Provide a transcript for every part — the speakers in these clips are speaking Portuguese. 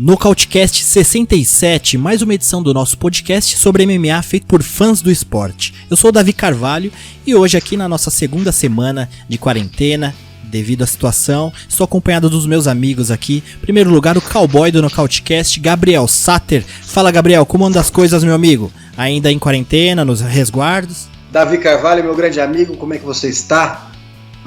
Nocautecast 67, mais uma edição do nosso podcast sobre MMA feito por fãs do esporte. Eu sou o Davi Carvalho e hoje aqui na nossa segunda semana de quarentena, devido à situação, estou acompanhado dos meus amigos aqui. Em primeiro lugar, o cowboy do Nocautecast, Gabriel Satter. Fala, Gabriel, como andam as coisas, meu amigo? Ainda em quarentena, nos resguardos? Davi Carvalho, meu grande amigo, como é que você está?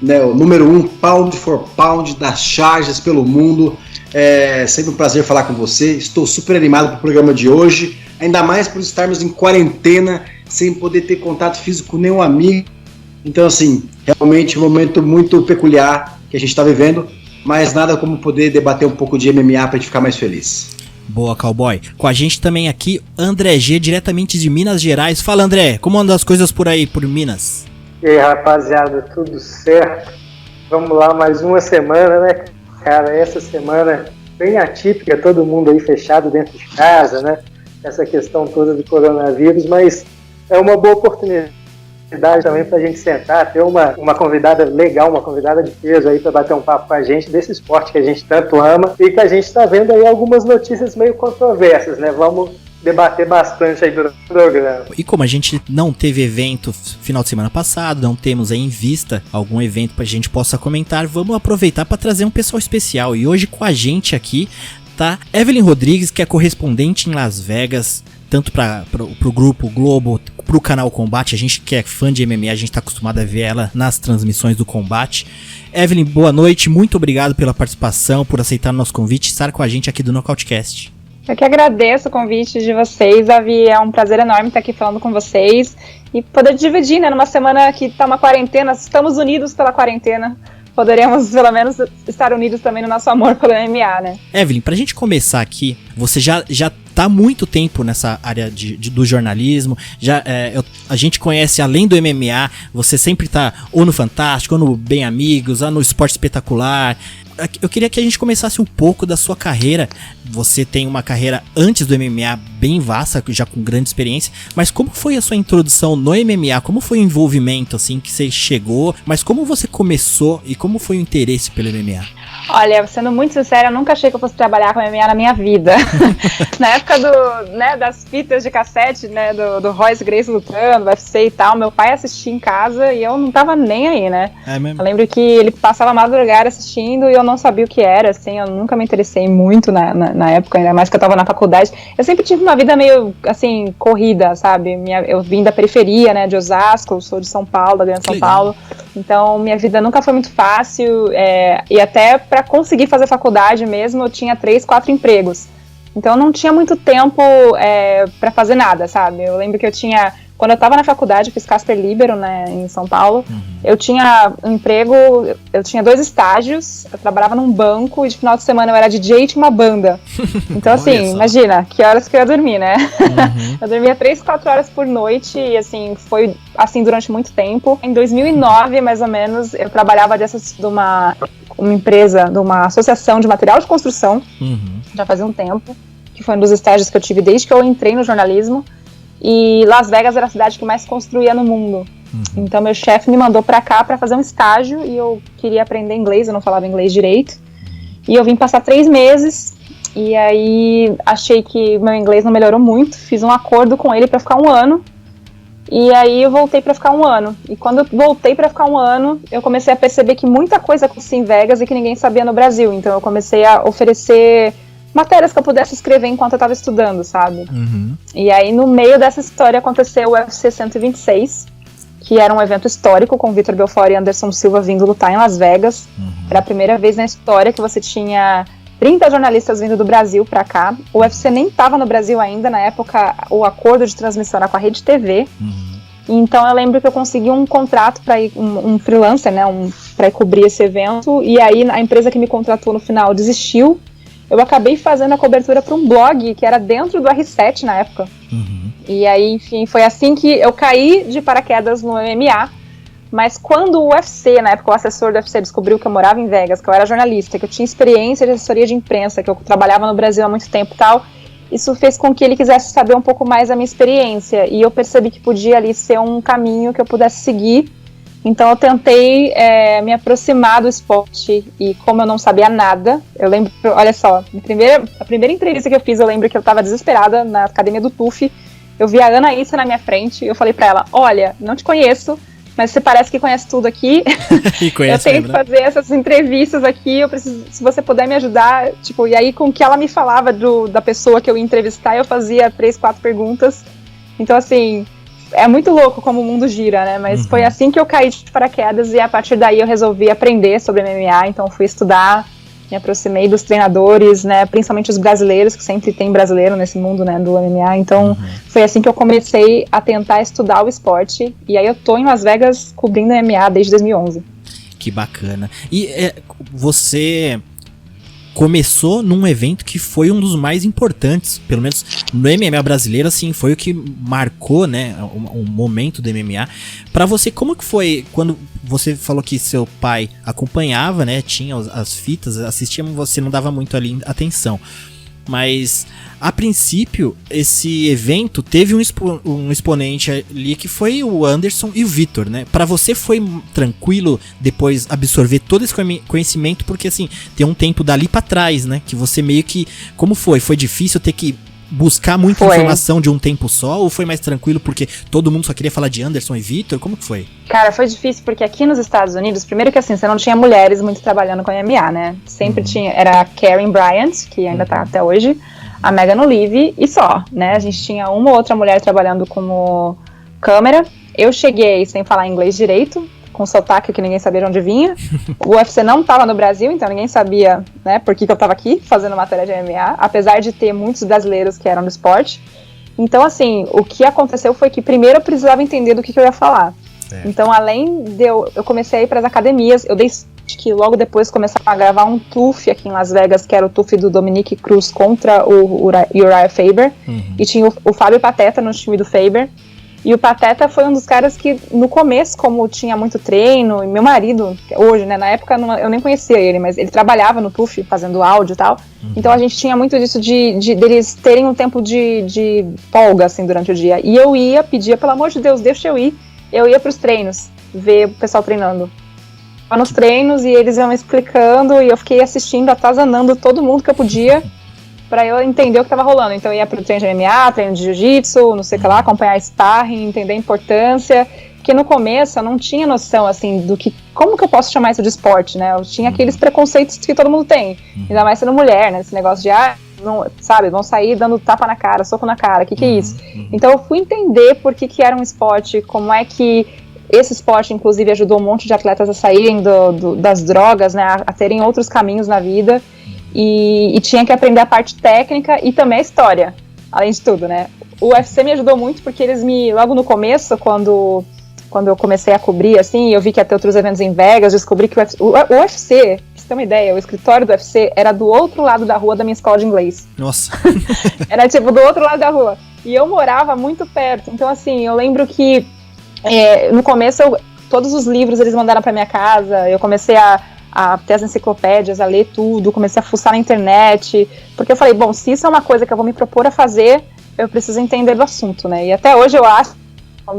O número 1, pound for pound das charges pelo mundo. É sempre um prazer falar com você. Estou super animado para o programa de hoje, ainda mais por estarmos em quarentena, sem poder ter contato físico com nenhum amigo. Então, assim, realmente um momento muito peculiar que a gente está vivendo, mas nada como poder debater um pouco de MMA para a gente ficar mais feliz. Boa, cowboy. Com a gente também aqui, André G, diretamente de Minas Gerais. Fala, André, como andam as coisas por aí, por Minas? E aí, rapaziada, tudo certo? Vamos lá, mais uma semana, né? Cara, essa semana bem atípica, todo mundo aí fechado dentro de casa, né? Essa questão toda do coronavírus, mas é uma boa oportunidade também pra gente sentar, ter uma convidada legal, uma convidada de peso aí pra bater um papo com a gente desse esporte que a gente tanto ama e que a gente tá vendo aí algumas notícias meio controversas, né? Vamos debater bastante aí durante o programa. E como a gente não teve evento final de semana passado, não temos aí em vista algum evento pra gente possa comentar, vamos aproveitar para trazer um pessoal especial. E hoje com a gente aqui tá Evelyn Rodrigues, que é correspondente em Las Vegas, tanto pro Grupo Globo, pro canal Combate. A gente que é fã de MMA, a gente tá acostumado a ver ela nas transmissões do Combate. Evelyn, boa noite, muito obrigado pela participação, por aceitar o nosso convite e estar com a gente aqui do Nocautecast. Eu que agradeço o convite de vocês, Davi, é um prazer enorme estar aqui falando com vocês e poder dividir, né, numa semana que tá uma quarentena, estamos unidos pela quarentena, poderemos pelo menos estar unidos também no nosso amor pelo MMA, né. Evelyn, pra gente começar aqui, você já tá há muito tempo nessa área do jornalismo, a gente conhece além do MMA, você sempre tá ou no Fantástico, ou no Bem Amigos, ou no Esporte Espetacular. Eu queria que a gente começasse um pouco da sua carreira. Você tem uma carreira antes do MMA bem vasta, já com grande experiência, mas como foi a sua introdução no MMA? Como foi o envolvimento, assim, que você chegou? Mas como você começou e como foi o interesse pelo MMA? Olha, sendo muito sincera, eu nunca achei que eu fosse trabalhar com MMA na minha vida. Na época das fitas de cassete, né, do Royce Gracie lutando, do UFC e tal, meu pai assistia em casa e eu não tava nem aí, né? É mesmo? Eu lembro que ele passava a madrugada assistindo e eu não sabia o que era, assim, eu nunca me interessei muito na época, ainda mais que eu tava na faculdade. Eu sempre tive uma vida meio, assim, corrida, sabe? Eu vim da periferia, né, de Osasco, eu sou de São Paulo, da Grande São Paulo, então minha vida nunca foi muito fácil, e até para conseguir fazer faculdade mesmo, eu tinha 3, 4 empregos. Então eu não tinha muito tempo para fazer nada, sabe? Eu lembro que quando eu tava na faculdade, eu fiz Casper Libero, né, em São Paulo, eu tinha um emprego, eu tinha 2 estágios, eu trabalhava num banco e de final de semana eu era DJ e tinha uma banda. Então assim, imagina, que horas que eu ia dormir, né? Eu dormia 3, 4 horas por noite e assim, foi assim durante muito tempo. Em 2009, mais ou menos, eu trabalhava de uma empresa, de uma associação de material de construção, já fazia um tempo, que foi um dos estágios que eu tive desde que eu entrei no jornalismo. E Las Vegas era a cidade que mais construía no mundo. Então meu chefe me mandou pra cá pra fazer um estágio e eu queria aprender inglês, eu não falava inglês direito. E eu vim passar 3 meses e aí achei que meu inglês não melhorou muito, fiz um acordo com ele pra ficar 1 ano. E aí eu voltei pra ficar 1 ano. E quando eu voltei pra ficar 1 ano, eu comecei a perceber que muita coisa acontecia em Vegas e que ninguém sabia no Brasil. Então eu comecei a oferecer matérias que eu pudesse escrever enquanto eu tava estudando, sabe? E aí no meio dessa história aconteceu o UFC 126, que era um evento histórico com Vitor Belfort e Anderson Silva vindo lutar em Las Vegas. Era a primeira vez na história que você tinha 30 jornalistas vindo do Brasil pra cá. O UFC nem tava no Brasil ainda, na época o acordo de transmissão era com a Rede TV. Então eu lembro que eu consegui um contrato para ir, um freelancer, né, para ir cobrir esse evento, e aí a empresa que me contratou no final desistiu. Eu acabei fazendo a cobertura para um blog que era dentro do R7 na época. E aí, enfim, foi assim que eu caí de paraquedas no MMA. Mas quando o UFC, na época o assessor do UFC descobriu que eu morava em Vegas, que eu era jornalista, que eu tinha experiência de assessoria de imprensa, que eu trabalhava no Brasil há muito tempo e tal, isso fez com que ele quisesse saber um pouco mais da minha experiência. E eu percebi que podia ali ser um caminho que eu pudesse seguir. Então eu tentei me aproximar do esporte, e como eu não sabia nada, eu lembro, olha só, a primeira entrevista que eu fiz, eu lembro que eu estava desesperada na academia do TUF, eu vi a Ana Issa na minha frente, e eu falei pra ela, olha, não te conheço, mas você parece que conhece tudo aqui. Eu tenho que fazer essas entrevistas aqui, eu preciso, se você puder me ajudar, tipo, e aí com o que ela me falava da pessoa que eu ia entrevistar, eu fazia 3, 4 perguntas. Então, assim, é muito louco como o mundo gira, né? Mas foi assim que eu caí de paraquedas, e a partir daí eu resolvi aprender sobre MMA, então fui estudar, me aproximei dos treinadores, né, principalmente os brasileiros, que sempre tem brasileiro nesse mundo, né, do MMA, então foi assim que eu comecei a tentar estudar o esporte, e aí eu tô em Las Vegas cobrindo MMA desde 2011. Que bacana. E você começou num evento que foi um dos mais importantes, pelo menos no MMA brasileiro, assim, foi o que marcou, né, o momento do MMA. Pra você, como que foi quando você falou que seu pai acompanhava, né, tinha as fitas, assistia, você não dava muito ali atenção. Mas, a princípio, esse evento teve um exponente ali que foi o Anderson e o Vitor, né? Pra você foi tranquilo depois absorver todo esse conhecimento, porque assim, tem um tempo dali pra trás, né? Que você meio que... Como foi? Foi difícil ter que buscar muita informação de um tempo só? Ou foi mais tranquilo porque todo mundo só queria falar de Anderson e Vitor? Como que foi? Cara, foi difícil porque aqui nos Estados Unidos, primeiro que assim, você não tinha mulheres muito trabalhando com MMA, né? Sempre tinha, era a Karen Bryant, que ainda tá até hoje, a Megan Olive e só, né? A gente tinha uma ou outra mulher trabalhando como câmera. Eu cheguei sem falar inglês direito, com sotaque que ninguém sabia de onde vinha. O UFC não estava no Brasil, então ninguém sabia, né, por que eu estava aqui fazendo matéria de MMA, apesar de ter muitos brasileiros que eram do esporte. Então, assim, o que aconteceu foi que primeiro eu precisava entender do que eu ia falar. Então, além de eu comecei a ir para as academias, eu dei que logo depois começaram a gravar um TUF aqui em Las Vegas, que era o TUF do Dominick Cruz contra o Uriah Faber, e tinha o Fábio Pateta no time do Faber. E o Pateta foi um dos caras que, no começo, como tinha muito treino, e meu marido, hoje, né, na época eu nem conhecia ele, mas ele trabalhava no TUF, fazendo áudio e tal, então a gente tinha muito disso deles terem um tempo de folga, assim, durante o dia. E eu pedia, pelo amor de Deus, deixa eu ia pros treinos, ver o pessoal treinando. Eu nos treinos, e eles iam me explicando, e eu fiquei assistindo, atazanando todo mundo que eu podia, pra eu entender o que tava rolando. Então eu ia pro treino de MMA, treino de jiu-jitsu, não sei o que lá, acompanhar sparring, entender a importância, porque no começo eu não tinha noção, assim, como que eu posso chamar isso de esporte, né? Eu tinha aqueles preconceitos que todo mundo tem, ainda mais sendo mulher, né? Esse negócio de, não, sabe, vão sair dando tapa na cara, soco na cara, o que é isso? Então eu fui entender por que era um esporte, como é que esse esporte, inclusive, ajudou um monte de atletas a saírem das drogas, né? A terem outros caminhos na vida. E tinha que aprender a parte técnica e também a história, além de tudo, né? O UFC me ajudou muito porque eles logo no começo, quando eu comecei a cobrir, assim, eu vi que ia ter outros eventos em Vegas, descobri que o UFC, pra você ter uma ideia, o escritório do UFC era do outro lado da rua da minha escola de inglês. Nossa! Era tipo do outro lado da rua. E eu morava muito perto, então assim, eu lembro que no começo todos os livros eles mandaram pra minha casa, eu comecei a ter as enciclopédias, a ler tudo, comecei a fuçar na internet, porque eu falei, bom, se isso é uma coisa que eu vou me propor a fazer, eu preciso entender do assunto, né? E até hoje eu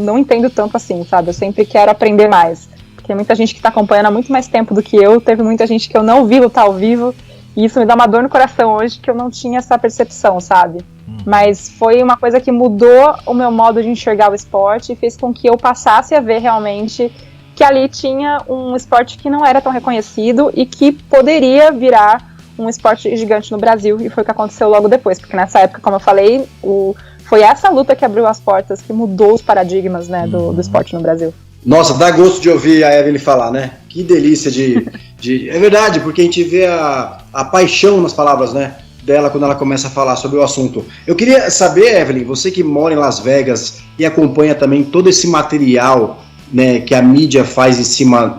não entendo tanto assim, sabe? Eu sempre quero aprender mais, porque tem muita gente que tá acompanhando há muito mais tempo do que eu, teve muita gente que eu não vi lutar ao vivo, e isso me dá uma dor no coração hoje, que eu não tinha essa percepção, sabe? Mas foi uma coisa que mudou o meu modo de enxergar o esporte e fez com que eu passasse a ver realmente que ali tinha um esporte que não era tão reconhecido e que poderia virar um esporte gigante no Brasil, e foi o que aconteceu logo depois, porque nessa época, como eu falei, foi essa luta que abriu as portas, que mudou os paradigmas, né, do esporte no Brasil. Nossa, dá gosto de ouvir a Evelyn falar, né? Que delícia É verdade, porque a gente vê a paixão nas palavras, né, dela quando ela começa a falar sobre o assunto. Eu queria saber, Evelyn, você que mora em Las Vegas e acompanha também todo esse material, né, que a mídia faz em cima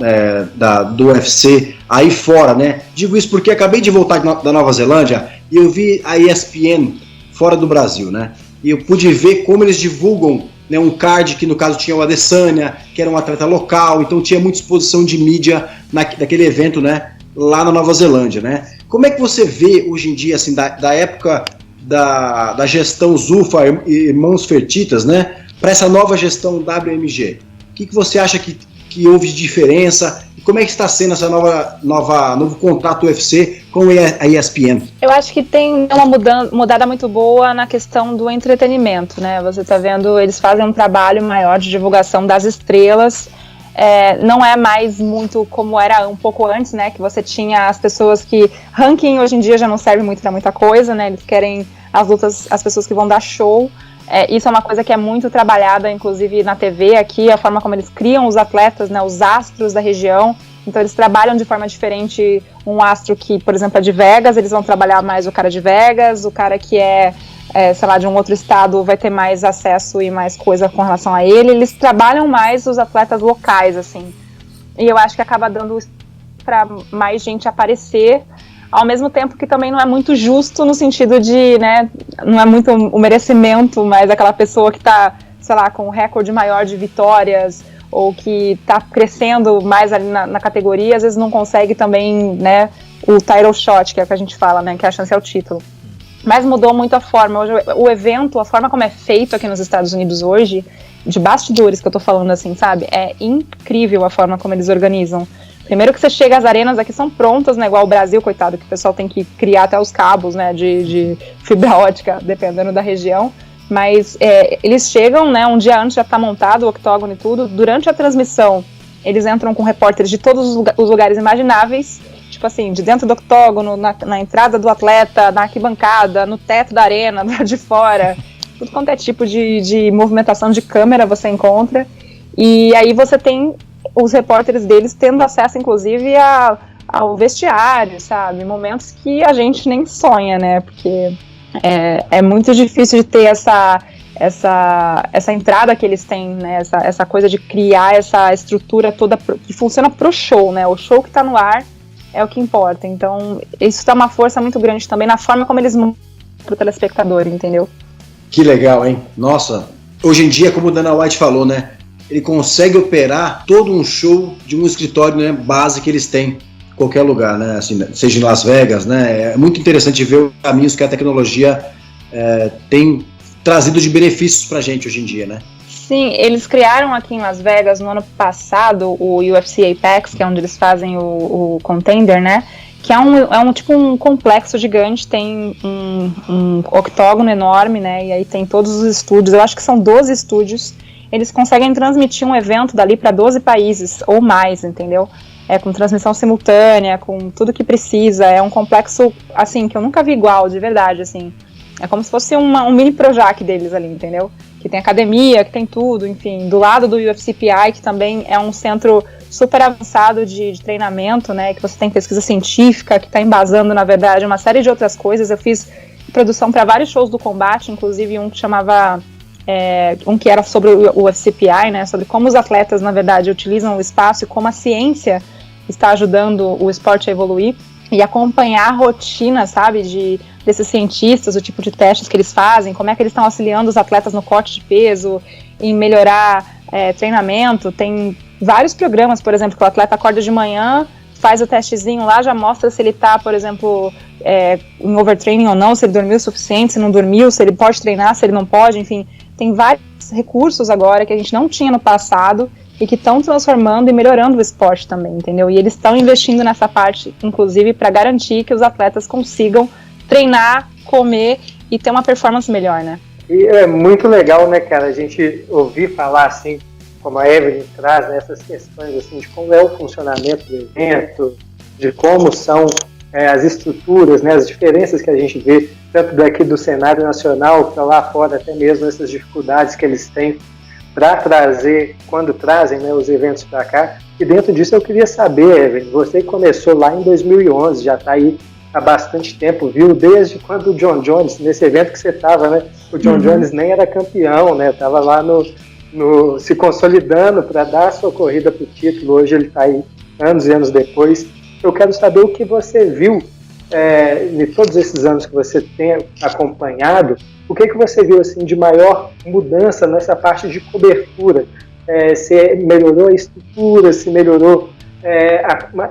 do UFC aí fora, né? Digo isso porque acabei de voltar da Nova Zelândia e eu vi a ESPN fora do Brasil, né? E eu pude ver como eles divulgam né, um card que no caso tinha o Adesanya, que era um atleta local, então tinha muita exposição de mídia daquele evento, né, lá na Nova Zelândia, né? Como é que você vê hoje em dia, assim, da época da gestão Zuffa e Irmãos Fertitas, né, para essa nova gestão WMG? O que você acha que houve de diferença? E como é que está sendo essa novo contrato UFC com a ESPN? Eu acho que tem uma mudada muito boa na questão do entretenimento, né? Você está vendo, eles fazem um trabalho maior de divulgação das estrelas. Não é mais muito como era um pouco antes, né? Que você tinha as pessoas que... Ranking hoje em dia já não serve muito para muita coisa, né? Eles querem as lutas, as pessoas que vão dar show. Isso é uma coisa que é muito trabalhada, inclusive na TV aqui, a forma como eles criam os atletas, né, os astros da região. Então eles trabalham de forma diferente. Um astro que, por exemplo, é de Vegas, eles vão trabalhar mais o cara de Vegas, o cara que sei lá, de um outro estado vai ter mais acesso e mais coisa com relação a ele. Eles trabalham mais os atletas locais, assim. E eu acho que acaba dando para mais gente aparecer, ao mesmo tempo que também não é muito justo no sentido de, né, não é muito o merecimento, mas aquela pessoa que tá, sei lá, com um recorde maior de vitórias, ou que tá crescendo mais ali na categoria, às vezes não consegue também, né, o title shot, que é o que a gente fala, né, que é a chance ao título. Mas mudou muito a forma. Hoje, o evento, a forma como é feito aqui nos Estados Unidos hoje, de bastidores que eu tô falando assim, sabe, é incrível a forma como eles organizam. Primeiro que você chega, as arenas aqui são prontas, né, igual o Brasil, coitado, que o pessoal tem que criar até os cabos, né, de fibra ótica, dependendo da região, mas eles chegam, né, um dia antes já tá montado o octógono e tudo. Durante a transmissão, eles entram com repórteres de todos os lugares imagináveis, tipo assim, de dentro do octógono, na entrada do atleta, na arquibancada, no teto da arena, lá de fora, tudo quanto é tipo de movimentação de câmera você encontra, e aí você tem os repórteres deles tendo acesso, inclusive, ao vestiário, sabe? Momentos que a gente nem sonha, né? Porque é muito difícil de ter essa entrada que eles têm, né? Essa coisa de criar essa estrutura toda que funciona pro show, né? O show que tá no ar é o que importa. Então, isso dá uma força muito grande também na forma como eles mostram pro telespectador, entendeu? Que legal, hein? Nossa, hoje em dia, como o Dana White falou, né? Ele consegue operar todo um show de um escritório, né, base que eles têm em qualquer lugar, né, assim, seja em Las Vegas, né, é muito interessante ver os caminhos que a tecnologia tem trazido de benefícios pra gente hoje em dia, né. Sim, eles criaram aqui em Las Vegas no ano passado o UFC Apex, que é onde eles fazem o Contender, né, que é um tipo um complexo gigante, tem um octógono enorme, né, e aí tem todos os estúdios, eu acho que são 12 estúdios. Eles conseguem transmitir um evento dali para 12 países ou mais, entendeu? Com transmissão simultânea, com tudo que precisa. É um complexo, assim, que eu nunca vi igual, de verdade, assim. É como se fosse um mini Projac deles ali, entendeu? Que tem academia, que tem tudo, enfim. Do lado do UFCPI, que também é um centro super avançado de treinamento, né? Que você tem pesquisa científica, que está embasando, na verdade, uma série de outras coisas. Eu fiz produção para vários shows do combate, inclusive um que chamava... um que era sobre o UFCPI, né, sobre como os atletas, na verdade, utilizam o espaço e como a ciência está ajudando o esporte a evoluir, e acompanhar a rotina, sabe, desses cientistas, o tipo de testes que eles fazem, como é que eles estão auxiliando os atletas no corte de peso, em melhorar treinamento. Tem vários programas, por exemplo, que o atleta acorda de manhã, faz o testezinho lá, já mostra se ele está, por exemplo, em overtraining ou não, se ele dormiu o suficiente, se não dormiu, se ele pode treinar, se ele não pode, enfim. Tem vários recursos agora que a gente não tinha no passado e que estão transformando e melhorando o esporte também, entendeu? E eles estão investindo nessa parte, inclusive, para garantir que os atletas consigam treinar, comer e ter uma performance melhor, né? E é muito legal, né, cara, a gente ouvir falar, assim, como a Evelyn traz, né, essas questões, assim, de como é o funcionamento do evento, de como são as estruturas, né, as diferenças que a gente vê, tanto daqui do cenário nacional para lá fora, até mesmo essas dificuldades que eles têm para trazer, quando trazem, né, os eventos para cá. E dentro disso eu queria saber, Evelyn, você começou lá em 2011, já está aí há bastante tempo, viu? Desde quando o John Jones, nesse evento que você estava, né, o John Jones nem era campeão, né, estava lá se consolidando para dar a sua corrida para o título. Hoje ele está aí anos e anos depois. Eu quero saber o que você viu de todos esses anos que você tem acompanhado, o que você viu assim, de maior mudança nessa parte de cobertura? Se melhorou a estrutura, se melhorou,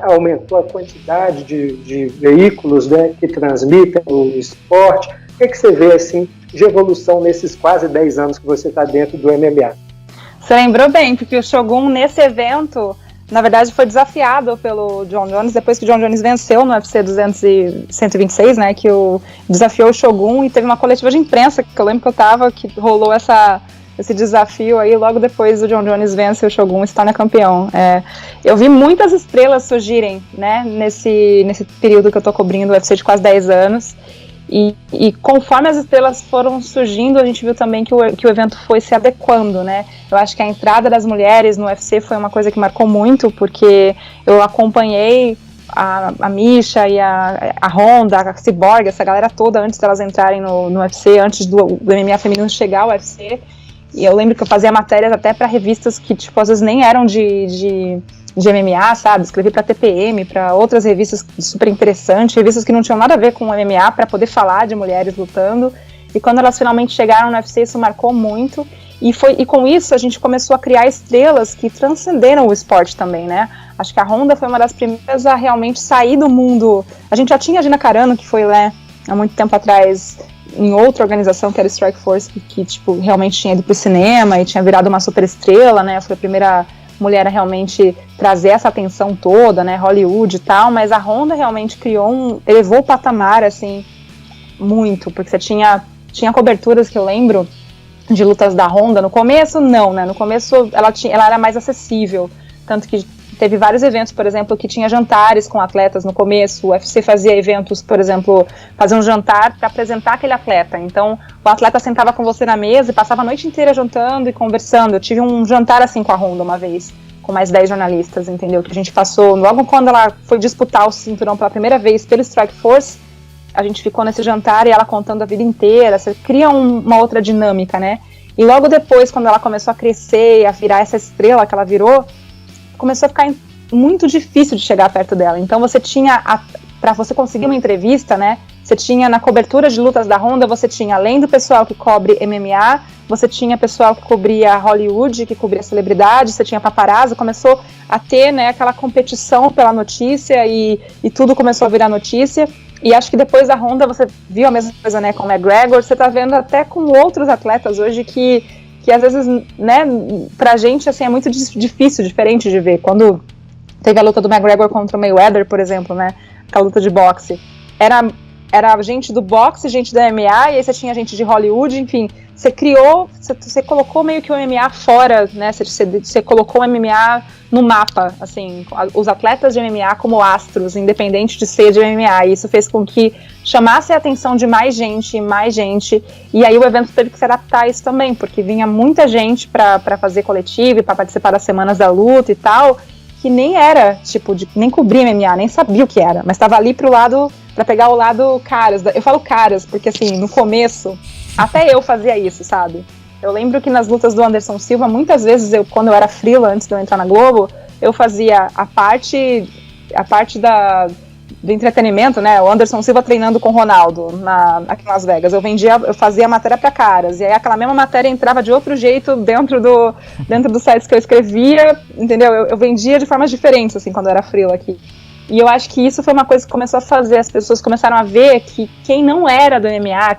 aumentou a quantidade de veículos, né, que transmitem o esporte? O que você vê assim, de evolução nesses quase 10 anos que você está dentro do MMA? Você lembrou bem, porque o Shogun, nesse evento, na verdade, foi desafiado pelo John Jones, depois que o John Jones venceu no UFC 126, né, que desafiou o Shogun, e teve uma coletiva de imprensa, que eu lembro que eu tava, que rolou esse desafio aí, logo depois o John Jones vence o Shogun e se torna campeão. Eu vi muitas estrelas surgirem, né, nesse período que eu tô cobrindo o UFC de quase 10 anos, e conforme as estrelas foram surgindo, a gente viu também que o evento foi se adequando, né? Eu acho que a entrada das mulheres no UFC foi uma coisa que marcou muito, porque eu acompanhei a Misha e a Honda, a Cyborg, essa galera toda antes delas entrarem no UFC, antes do MMA feminino chegar ao UFC. E eu lembro que eu fazia matérias até para revistas que, tipo, às vezes nem eram de MMA, sabe? Escrevi para TPM, para outras revistas super interessantes, revistas que não tinham nada a ver com o MMA, para poder falar de mulheres lutando. E quando elas finalmente chegaram no UFC, isso marcou muito. E com isso a gente começou a criar estrelas que transcenderam o esporte também, né? Acho que a Honda foi uma das primeiras a realmente sair do mundo. A gente já tinha a Gina Carano, que foi, né, há muito tempo atrás, em outra organização que era Strike Force, que tipo, realmente tinha ido pro cinema e tinha virado uma super estrela, né? Foi a primeira mulher a realmente trazer essa atenção toda, né, Hollywood e tal, mas a Honda realmente elevou o patamar, assim, muito, porque você tinha coberturas que eu lembro de lutas da Honda, no começo não, né, no começo ela era mais acessível, tanto que teve vários eventos, por exemplo, que tinha jantares com atletas no começo, o UFC fazia eventos, por exemplo, fazer um jantar para apresentar aquele atleta, então o atleta sentava com você na mesa e passava a noite inteira jantando e conversando. Eu tive um jantar assim com a Honda uma vez, com mais 10 jornalistas, entendeu? Que a gente passou, logo quando ela foi disputar o cinturão pela primeira vez pelo Strike Force, a gente ficou nesse jantar e ela contando a vida inteira, você cria uma outra dinâmica, né? E logo depois, quando ela começou a crescer e a virar essa estrela que ela virou, começou a ficar muito difícil de chegar perto dela. Então você tinha, para você conseguir uma entrevista, né, você tinha na cobertura de lutas da Honda, você tinha, além do pessoal que cobre MMA, você tinha pessoal que cobria Hollywood, que cobria celebridade, você tinha paparazzo, começou a ter, né, aquela competição pela notícia e tudo começou a virar notícia. E acho que depois da Honda você viu a mesma coisa, né, com o McGregor, você tá vendo até com outros atletas hoje que às vezes, né, pra gente, assim, é muito difícil, diferente de ver. Quando teve a luta do McGregor contra o Mayweather, por exemplo, né, aquela luta de boxe, era gente do boxe, gente da MMA, e aí você tinha gente de Hollywood, enfim, você colocou meio que o MMA fora, né, você colocou o MMA no mapa, assim, os atletas de MMA como astros, independente de ser de MMA, e isso fez com que chamasse a atenção de mais gente, e aí o evento teve que se adaptar a isso também, porque vinha muita gente pra fazer coletivo, pra participar das semanas da luta e tal, que nem era, tipo, nem cobria MMA, nem sabia o que era, mas tava ali pra pegar o lado caras, eu falo caras, porque assim, no começo, até eu fazia isso, sabe? Eu lembro que nas lutas do Anderson Silva, muitas vezes, quando eu era freela, antes de eu entrar na Globo, eu fazia a parte do entretenimento, né? O Anderson Silva treinando com o Ronaldo aqui em Las Vegas. Eu fazia a matéria para caras, e aí aquela mesma matéria entrava de outro jeito dentro dos sites que eu escrevia, entendeu? Eu vendia de formas diferentes, assim, quando eu era freela aqui. E eu acho que isso foi uma coisa que começou a fazer, as pessoas começaram a ver que quem não era do MMA,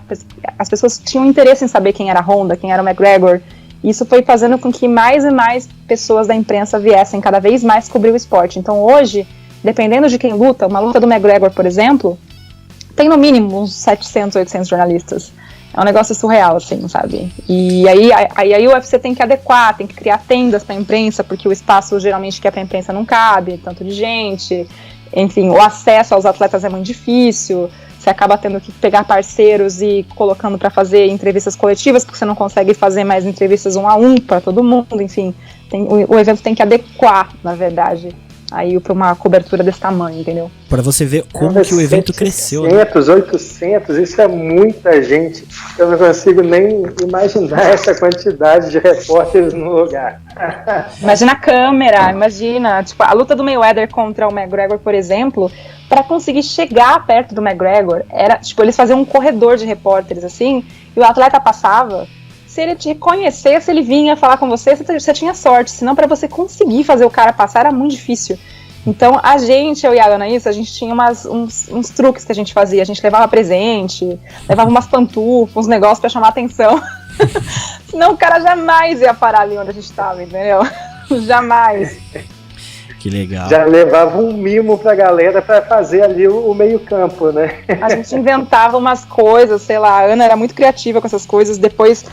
as pessoas tinham interesse em saber quem era a Honda, quem era o McGregor, e isso foi fazendo com que mais e mais pessoas da imprensa viessem cada vez mais cobrir o esporte. Então hoje, dependendo de quem luta, uma luta do McGregor, por exemplo, tem no mínimo uns 700, 800 jornalistas. É um negócio surreal, assim, sabe? E aí o UFC tem que adequar, tem que criar tendas pra imprensa, porque o espaço geralmente que é pra imprensa não cabe, tanto de gente. Enfim, o acesso aos atletas é muito difícil, você acaba tendo que pegar parceiros e colocando para fazer entrevistas coletivas, porque você não consegue fazer mais entrevistas 1 a 1 para todo mundo, enfim, o evento tem que adequar, na verdade, aí pra uma cobertura desse tamanho, entendeu? Pra você ver como que o evento cresceu. 700, 800, isso é muita gente. Eu não consigo nem imaginar essa quantidade de repórteres no lugar. Imagina a câmera, imagina, tipo, a luta do Mayweather contra o McGregor, por exemplo, para conseguir chegar perto do McGregor, era, tipo, eles faziam um corredor de repórteres, assim, e o atleta passava. Se ele te reconhecesse, ele vinha falar com você, você tinha sorte. Senão, para você conseguir fazer o cara passar, era muito difícil. Então, eu e a Ana, a gente tinha uns truques que a gente fazia. A gente levava presente, levava umas pantufas, uns negócios pra chamar atenção. Senão o cara jamais ia parar ali onde a gente tava, entendeu? Jamais. Que legal. Já levava um mimo pra galera pra fazer ali o meio campo, né? A gente inventava umas coisas, sei lá, a Ana era muito criativa com essas coisas. Depois...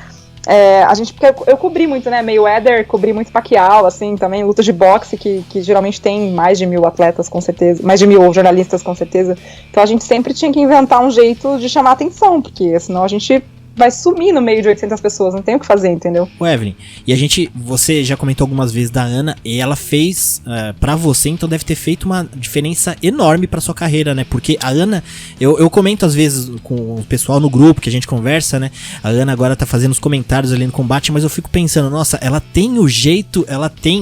porque eu cobri muito, né, Mayweather, cobri muito Pacquiao, assim, também, lutas de boxe, que geralmente tem mais de 1000 atletas, com certeza, mais de 1000 jornalistas, com certeza, então a gente sempre tinha que inventar um jeito de chamar atenção, porque senão a gente vai sumir no meio de 800 pessoas, não tem o que fazer, entendeu? Ô Evelyn, e você já comentou algumas vezes da Ana, e ela fez pra você, então deve ter feito uma diferença enorme pra sua carreira, né? Porque a Ana, eu comento às vezes com o pessoal no grupo que a gente conversa, né? A Ana agora tá fazendo os comentários ali no combate, mas eu fico pensando, nossa, ela tem o jeito,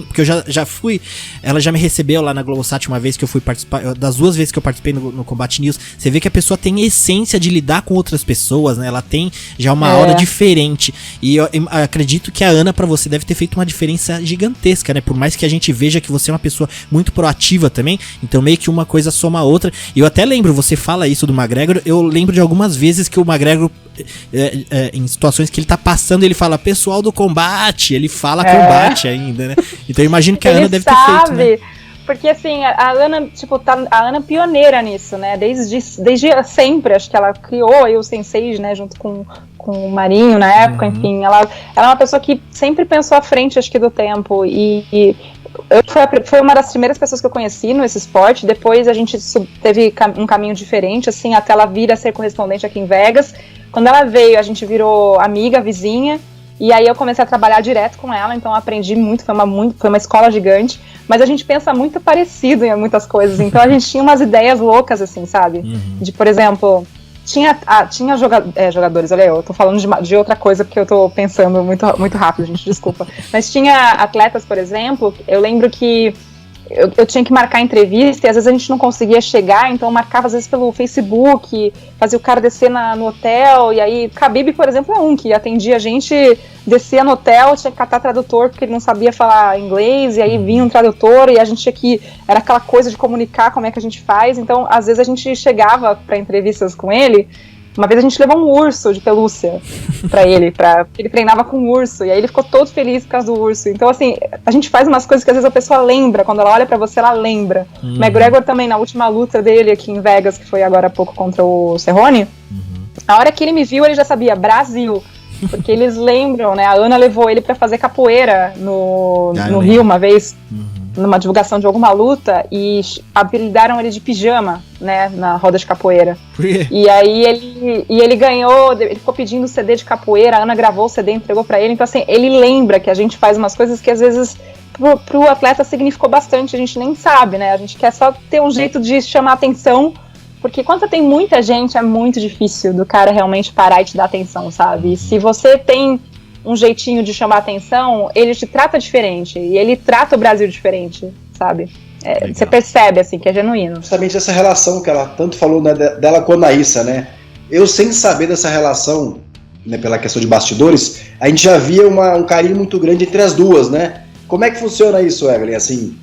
porque eu já fui, ela já me recebeu lá na Globosat uma vez que eu fui participar, das 2 vezes que eu participei no Combate News, você vê que a pessoa tem essência de lidar com outras pessoas, né? Ela tem já uma aura diferente. E eu acredito que a Ana, pra você, deve ter feito uma diferença gigantesca, né? Por mais que a gente veja que você é uma pessoa muito proativa também, então meio que uma coisa soma a outra. E eu até lembro, você fala isso do McGregor, eu lembro de algumas vezes que o McGregor, em situações que ele tá passando, ele fala, pessoal do combate, ele fala combate ainda, né? Então eu imagino que a Ana deve ter feito, né? Porque assim, a Ana, tipo, a Ana pioneira nisso, né? Desde sempre, acho que ela criou aí o Sensei, né? Junto com o Marinho na época, enfim. Ela é uma pessoa que sempre pensou à frente, acho que, do tempo. E foi uma das primeiras pessoas que eu conheci nesse esporte. Depois a gente teve um caminho diferente, assim, até ela vir a ser correspondente aqui em Vegas. Quando ela veio, a gente virou amiga, vizinha. E aí eu comecei a trabalhar direto com ela, então eu aprendi muito, foi uma escola gigante, mas a gente pensa muito parecido em muitas coisas, então a gente tinha umas ideias loucas, assim, sabe? De, por exemplo, tinha jogadores, olha, eu tô falando de outra coisa porque eu tô pensando muito, muito rápido, gente, desculpa. Mas tinha atletas, por exemplo, eu lembro que eu tinha que marcar entrevista e às vezes a gente não conseguia chegar, então eu marcava às vezes pelo Facebook, fazia o cara descer no hotel, e aí Khabib, por exemplo, é um que atendia a gente, descia no hotel, tinha que catar tradutor porque ele não sabia falar inglês, e aí vinha um tradutor e a gente tinha que, era aquela coisa de comunicar como é que a gente faz, então às vezes a gente chegava para entrevistas com ele. Uma vez a gente levou um urso de pelúcia pra ele, porque ele treinava com um urso, e aí ele ficou todo feliz por causa do urso. Então, assim, a gente faz umas coisas que às vezes a pessoa lembra, quando ela olha pra você, ela lembra. O McGregor também, na última luta dele aqui em Vegas, que foi agora há pouco contra o Cerrone, a hora que ele me viu, ele já sabia, Brasil. Porque eles lembram, né? A Ana levou ele pra fazer capoeira no Rio uma vez, numa divulgação de alguma luta, e apelidaram ele de pijama, né, na roda de capoeira. E aí ele ganhou, ele ficou pedindo CD de capoeira, a Ana gravou o CD e entregou pra ele, então assim, ele lembra que a gente faz umas coisas que às vezes pro atleta significou bastante, a gente nem sabe, né, a gente quer só ter um jeito de chamar atenção, porque quando tem muita gente é muito difícil do cara realmente parar e te dar atenção, sabe, e se você tem um jeitinho de chamar atenção, ele te trata diferente, e ele trata o Brasil diferente, sabe? Você percebe, assim, que é genuíno. Justamente essa relação que ela tanto falou, né, dela com a Anaísa, né? Eu, sem saber dessa relação, né, pela questão de bastidores, a gente já via um carinho muito grande entre as duas, né? Como é que funciona isso, Evelyn? Assim,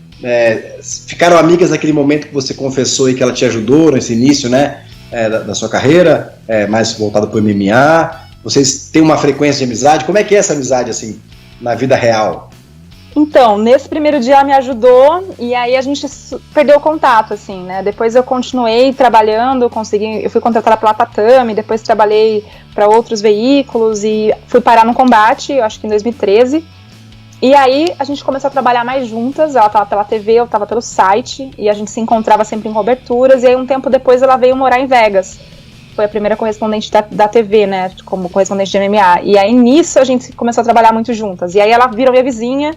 ficaram amigas naquele momento que você confessou e que ela te ajudou nesse início, né, da sua carreira, mais voltado para o MMA? Vocês têm uma frequência de amizade? Como é que é essa amizade, assim, na vida real? Então, nesse primeiro dia ela me ajudou, e aí a gente perdeu o contato, assim, né? Depois eu continuei trabalhando, eu fui contratada pela Tatame, depois trabalhei para outros veículos e fui parar no combate, eu acho que em 2013. E aí a gente começou a trabalhar mais juntas, ela estava pela TV, eu estava pelo site, e a gente se encontrava sempre em coberturas, e aí um tempo depois ela veio morar em Vegas. Foi a primeira correspondente da TV, né, como correspondente de MMA. E aí, nisso, a gente começou a trabalhar muito juntas. E aí, ela virou minha vizinha,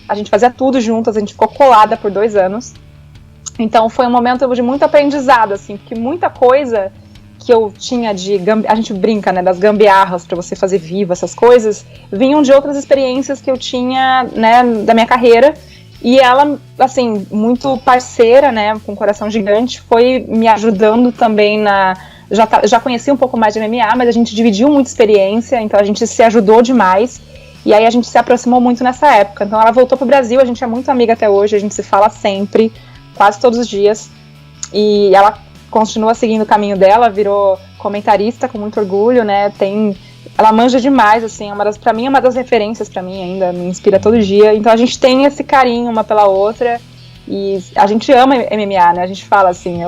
a gente fazia tudo juntas, a gente ficou colada por 2 anos. Então foi um momento de muito aprendizado, assim, porque muita coisa que eu tinha a gente brinca, né, das gambiarras para você fazer vivo, essas coisas, vinham de outras experiências que eu tinha, né, da minha carreira. E ela, assim, muito parceira, né, com um coração gigante, foi me ajudando também já conheci um pouco mais de MMA, mas a gente dividiu muita experiência, então a gente se ajudou demais. E aí a gente se aproximou muito nessa época. Então ela voltou pro Brasil, a gente é muito amiga até hoje, a gente se fala sempre, quase todos os dias. E ela continua seguindo o caminho dela, virou comentarista com muito orgulho, né? Ela manja demais, assim, pra mim é uma das referências pra mim ainda, me inspira todo dia. Então a gente tem esse carinho uma pela outra e a gente ama MMA, né? A gente fala assim,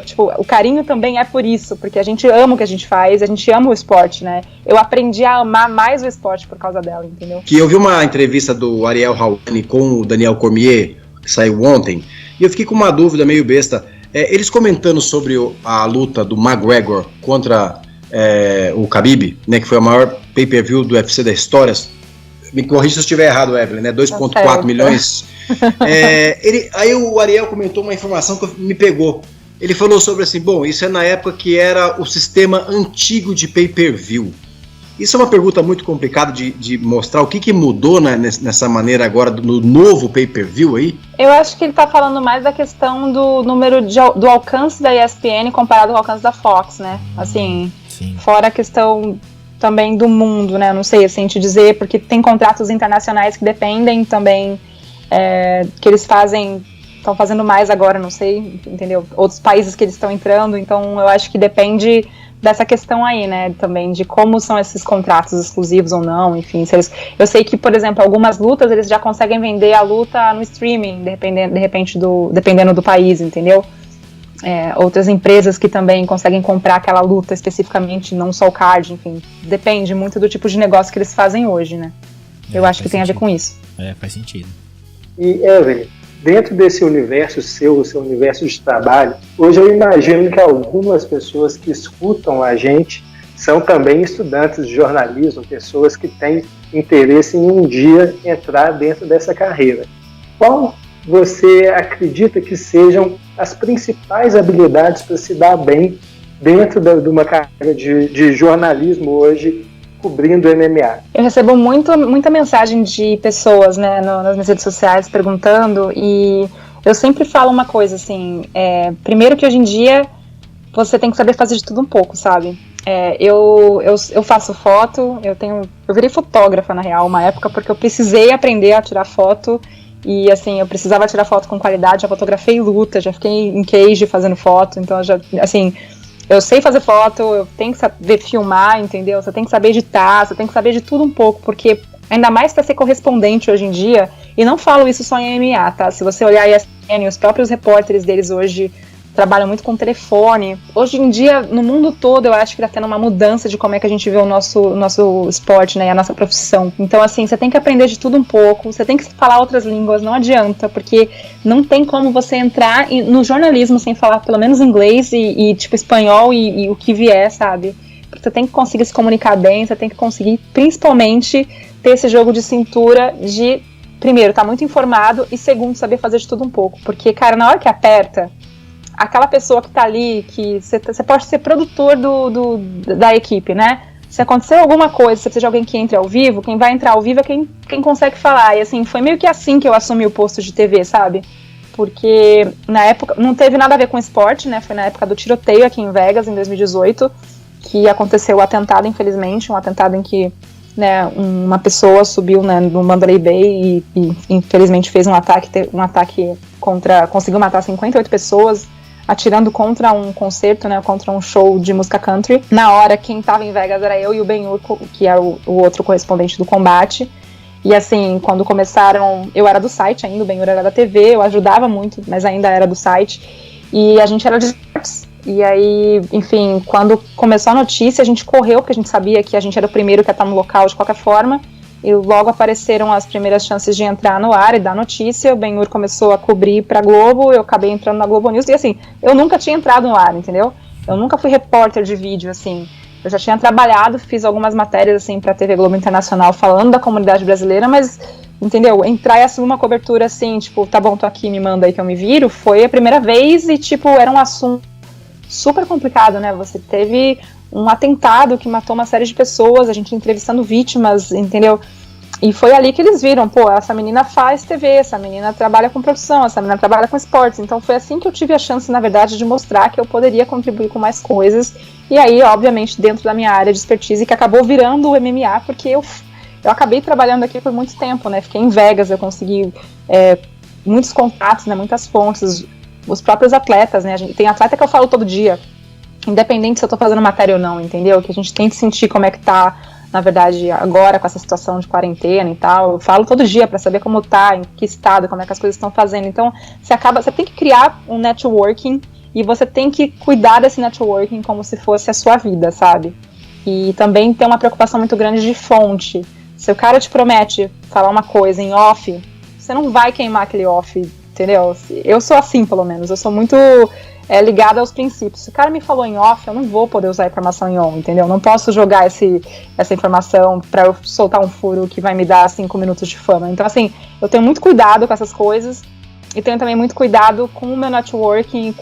tipo, o carinho também é por isso, porque a gente ama o que a gente faz, a gente ama o esporte, né? Eu aprendi a amar mais o esporte por causa dela, entendeu? Que eu vi uma entrevista do Ariel Helwani com o Daniel Cormier, que saiu ontem, e eu fiquei com uma dúvida meio besta. Eles comentando sobre a luta do McGregor contra o Khabib, né, que foi a maior pay-per-view do UFC da história. Me corrija se eu estiver errado, Evelyn, né? 2,4 milhões. Aí o Ariel comentou uma informação que me pegou. Ele falou sobre assim, bom, isso é na época que era o sistema antigo de pay-per-view. Isso é uma pergunta muito complicada de mostrar o que mudou, né, nessa maneira agora no novo pay-per-view aí. Eu acho que ele tá falando mais da questão do número do alcance da ESPN comparado ao alcance da Fox, né? Assim, sim. Fora a questão também do mundo, né? Não sei assim te dizer, porque tem contratos internacionais que dependem também, que eles estão fazendo mais agora, não sei, entendeu? Outros países que eles estão entrando, então eu acho que depende dessa questão aí, né, também, de como são esses contratos exclusivos ou não, enfim, eu sei que, por exemplo, algumas lutas, eles já conseguem vender a luta no streaming, dependendo do país, entendeu? Outras empresas que também conseguem comprar aquela luta especificamente, não só o card, enfim, depende muito do tipo de negócio que eles fazem hoje, né, eu acho que tem a ver com isso. Faz sentido. E, Evelyn, dentro desse universo seu universo de trabalho, hoje eu imagino que algumas pessoas que escutam a gente são também estudantes de jornalismo, pessoas que têm interesse em um dia entrar dentro dessa carreira. Qual você acredita que sejam as principais habilidades para se dar bem dentro de uma carreira de jornalismo hoje, cobrindo MMA? Eu recebo muita mensagem de pessoas, né, nas minhas redes sociais perguntando, e eu sempre falo uma coisa assim, primeiro que hoje em dia você tem que saber fazer de tudo um pouco, sabe? Eu faço foto, eu virei fotógrafa na real uma época porque eu precisei aprender a tirar foto e assim, eu precisava tirar foto com qualidade, já fotografei luta, já fiquei em cage fazendo foto, então eu sei fazer foto, eu tenho que saber filmar, entendeu? Você tem que saber editar, você tem que saber de tudo um pouco, porque ainda mais para ser correspondente hoje em dia, e não falo isso só em MMA, tá? Se você olhar a ESPN, os próprios repórteres deles hoje trabalham muito com telefone. Hoje em dia, no mundo todo, eu acho que tá tendo uma mudança de como é que a gente vê o nosso esporte, né, e a nossa profissão. Então, assim, você tem que aprender de tudo um pouco, você tem que falar outras línguas, não adianta, porque não tem como você entrar no jornalismo sem falar pelo menos inglês e tipo, espanhol e o que vier, sabe? Porque você tem que conseguir se comunicar bem, você tem que conseguir, principalmente, ter esse jogo de cintura de, primeiro, estar muito informado e, segundo, saber fazer de tudo um pouco. Porque, cara, na hora que aperta, aquela pessoa que tá ali, que você pode ser produtor da equipe, né? Se acontecer alguma coisa, se precisa de alguém que entre ao vivo, quem vai entrar ao vivo é quem consegue falar. E assim, foi meio que assim que eu assumi o posto de TV, sabe? Porque na época, não teve nada a ver com esporte, né? Foi na época do tiroteio aqui em Vegas, em 2018, que aconteceu o atentado, infelizmente, um atentado em que, né, uma pessoa subiu, né, no Mandalay Bay e infelizmente fez um ataque conseguiu matar 58 pessoas, atirando contra um concerto, né, contra um show de música country. Na hora, quem tava em Vegas era eu e o Ben-Hur, que era o outro correspondente do combate. E assim, quando começaram, eu era do site ainda, o Ben-Hur era da TV, eu ajudava muito, mas ainda era do site. E a gente era de esportes. E aí, enfim, quando começou a notícia, a gente correu, porque a gente sabia que a gente era o primeiro que ia estar no local de qualquer forma. E logo apareceram as primeiras chances de entrar no ar e dar notícia. O Ben-Hur começou a cobrir pra Globo, eu acabei entrando na Globo News. E assim, eu nunca tinha entrado no ar, entendeu? Eu nunca fui repórter de vídeo, assim. Eu já tinha trabalhado, fiz algumas matérias, assim, pra TV Globo Internacional falando da comunidade brasileira, mas entendeu? Entrar e assumir uma cobertura assim, tipo, tá bom, tô aqui, me manda aí que eu me viro, foi a primeira vez e, tipo, era um assunto super complicado, né? Você teve um atentado que matou uma série de pessoas, a gente entrevistando vítimas, entendeu? E foi ali que eles viram, pô, essa menina faz TV, essa menina trabalha com produção, essa menina trabalha com esportes. Então foi assim que eu tive a chance, na verdade, de mostrar que eu poderia contribuir com mais coisas. E aí, obviamente, dentro da minha área de expertise, que acabou virando o MMA, porque eu acabei trabalhando aqui por muito tempo, né? Fiquei em Vegas, eu consegui muitos contatos, né? Muitas fontes, os próprios atletas, né? Tem atleta que eu falo todo dia, independente se eu tô fazendo matéria ou não, entendeu? Que a gente tem que sentir como é que tá, na verdade, agora com essa situação de quarentena e tal. Eu falo todo dia pra saber como tá, em que estado, como é que as coisas estão fazendo. Então, você tem que criar um networking e você tem que cuidar desse networking como se fosse a sua vida, sabe? E também tem uma preocupação muito grande de fonte. Se o cara te promete falar uma coisa em off, você não vai queimar aquele off, entendeu? Eu sou assim, pelo menos. Eu sou muito ligada aos princípios. Se o cara me falou em off, eu não vou poder usar a informação em on, entendeu? Não posso jogar essa informação pra eu soltar um furo que vai me dar 5 minutos de fama. Então, assim, eu tenho muito cuidado com essas coisas e tenho também muito cuidado com o meu networking,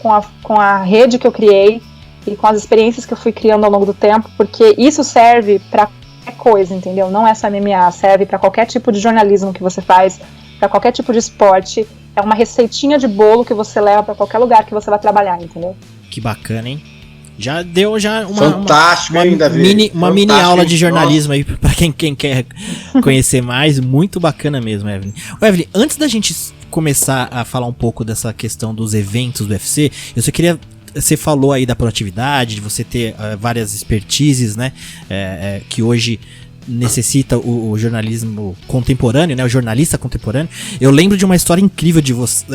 com a rede que eu criei e com as experiências que eu fui criando ao longo do tempo, porque isso serve pra qualquer coisa, entendeu? Não é só MMA, serve pra qualquer tipo de jornalismo que você faz, pra qualquer tipo de esporte. É uma receitinha de bolo que você leva pra qualquer lugar que você vai trabalhar, entendeu? Que bacana, hein? Já deu uma fantástico, uma mini aula de jornalismo aí pra quem quer conhecer mais. Muito bacana mesmo, Evelyn. Evelyn, antes da gente começar a falar um pouco dessa questão dos eventos do UFC, eu só queria... Você falou aí da proatividade, de você ter várias expertises, né? Que hoje necessita o jornalismo contemporâneo, né? O jornalista contemporâneo. Eu lembro de uma história incrível de você,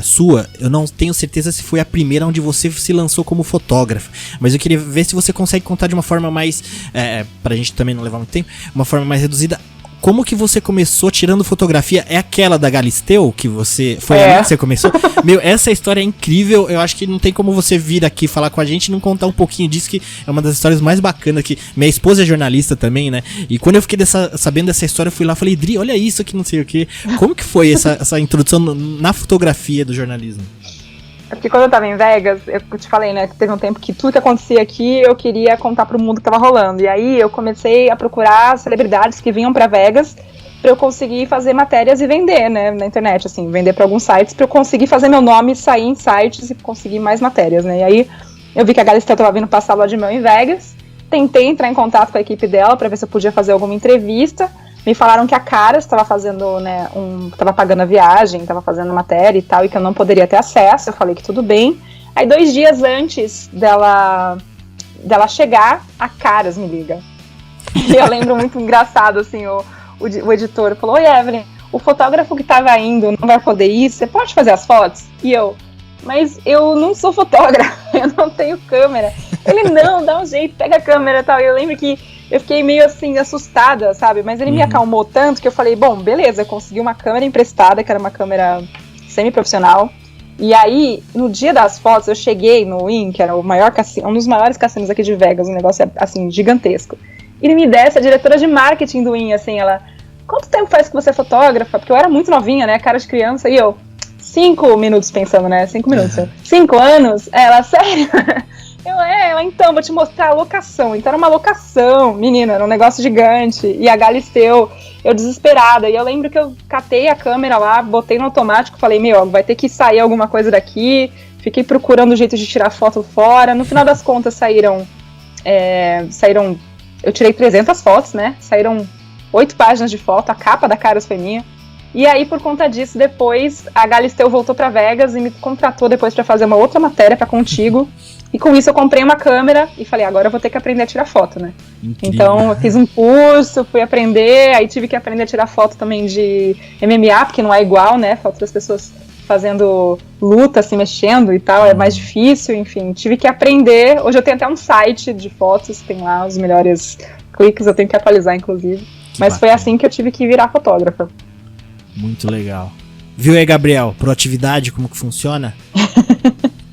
sua. Eu não tenho certeza se foi a primeira onde você se lançou como fotógrafo, mas eu queria ver se você consegue contar de uma forma mais, pra gente também não levar muito tempo, uma forma mais reduzida. Como que você começou tirando fotografia? É aquela da Galisteu que você... Foi ali que você começou? Meu, essa história é incrível. Eu acho que não tem como você vir aqui falar com a gente e não contar um pouquinho disso, que é uma das histórias mais bacanas. Que minha esposa é jornalista também, né? E quando eu fiquei sabendo dessa história, eu fui lá e falei, Dri, olha isso aqui, não sei o quê. Como que foi essa introdução na fotografia do jornalismo? É porque quando eu tava em Vegas, eu te falei, né, que teve um tempo que tudo que acontecia aqui eu queria contar pro mundo que tava rolando. E aí eu comecei a procurar celebridades que vinham pra Vegas pra eu conseguir fazer matérias e vender, né, na internet, assim, vender pra alguns sites pra eu conseguir fazer meu nome sair em sites e conseguir mais matérias, né. E aí eu vi que a Galisteu tava vindo passar lua de mel em Vegas, tentei entrar em contato com a equipe dela pra ver se eu podia fazer alguma entrevista. Me falaram que a Caras estava fazendo, né, estava pagando a viagem, estava fazendo matéria e tal, e que eu não poderia ter acesso. Eu falei que tudo bem. Aí 2 dias antes dela chegar, a Caras me liga. E eu lembro muito engraçado, assim, o editor falou, oi, Evelyn, o fotógrafo que estava indo não vai poder ir, você pode fazer as fotos? E eu, mas eu não sou fotógrafo, eu não tenho câmera. Ele, não, dá um jeito, pega a câmera e tal. E eu lembro que eu fiquei meio assim, assustada, sabe? Mas ele me acalmou tanto que eu falei, bom, beleza, eu consegui uma câmera emprestada, que era uma câmera semi-profissional. E aí, no dia das fotos, eu cheguei no Wynn, que era um dos maiores cassinos aqui de Vegas, um negócio, assim, gigantesco. E ele me desce, a diretora de marketing do Wynn, assim, ela, quanto tempo faz que você é fotógrafa? Porque eu era muito novinha, né, cara de criança, e eu, 5 minutos pensando, né, 5 minutos. 5 anos? Ela, sério? Ela, então, vou te mostrar a locação. Então era uma locação, menina, era um negócio gigante. E a Galisteu, eu desesperada. E eu lembro que eu catei a câmera lá, botei no automático, falei, vai ter que sair alguma coisa daqui. Fiquei procurando o jeito de tirar foto fora. No final das contas saíram, eu tirei 300 fotos, né? Saíram 8 páginas de foto, a capa da Caras foi minha. E aí, por conta disso, depois a Galisteu voltou pra Vegas e me contratou depois pra fazer uma outra matéria pra Contigo. E com isso eu comprei uma câmera e falei, agora eu vou ter que aprender a tirar foto, né? Incrível. Então eu fiz um curso, fui aprender, aí tive que aprender a tirar foto também de MMA, porque não é igual, né? Foto das pessoas fazendo luta, se mexendo e tal, é mais difícil, enfim. Tive que aprender, hoje eu tenho até um site de fotos, tem lá os melhores cliques, eu tenho que atualizar, inclusive. Mas foi assim que eu tive que virar fotógrafa. Muito legal. Viu aí, Gabriel? Proatividade, como que funciona?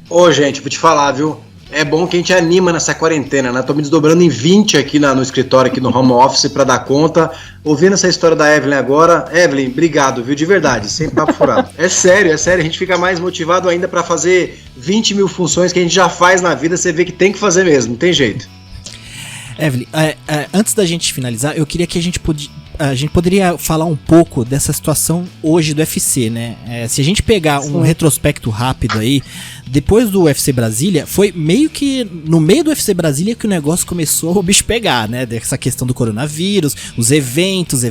Ô, gente, vou te falar, viu? é bom que a gente anima nessa quarentena, né? Tô me desdobrando em 20 aqui no escritório, aqui no home office pra dar conta. Ouvindo essa história da Evelyn agora, Evelyn, obrigado, viu? De verdade, sem papo furado. É sério, a gente fica mais motivado ainda pra fazer 20 mil funções que a gente já faz na vida, você vê que tem que fazer mesmo, não tem jeito. Evelyn, antes da gente finalizar, eu queria que a gente poderia falar um pouco dessa situação hoje do UFC, né? Se a gente pegar um retrospecto rápido aí, depois do UFC Brasília, foi meio que no meio do UFC Brasília que o negócio começou o bicho pegar, né? Dessa questão do coronavírus, os eventos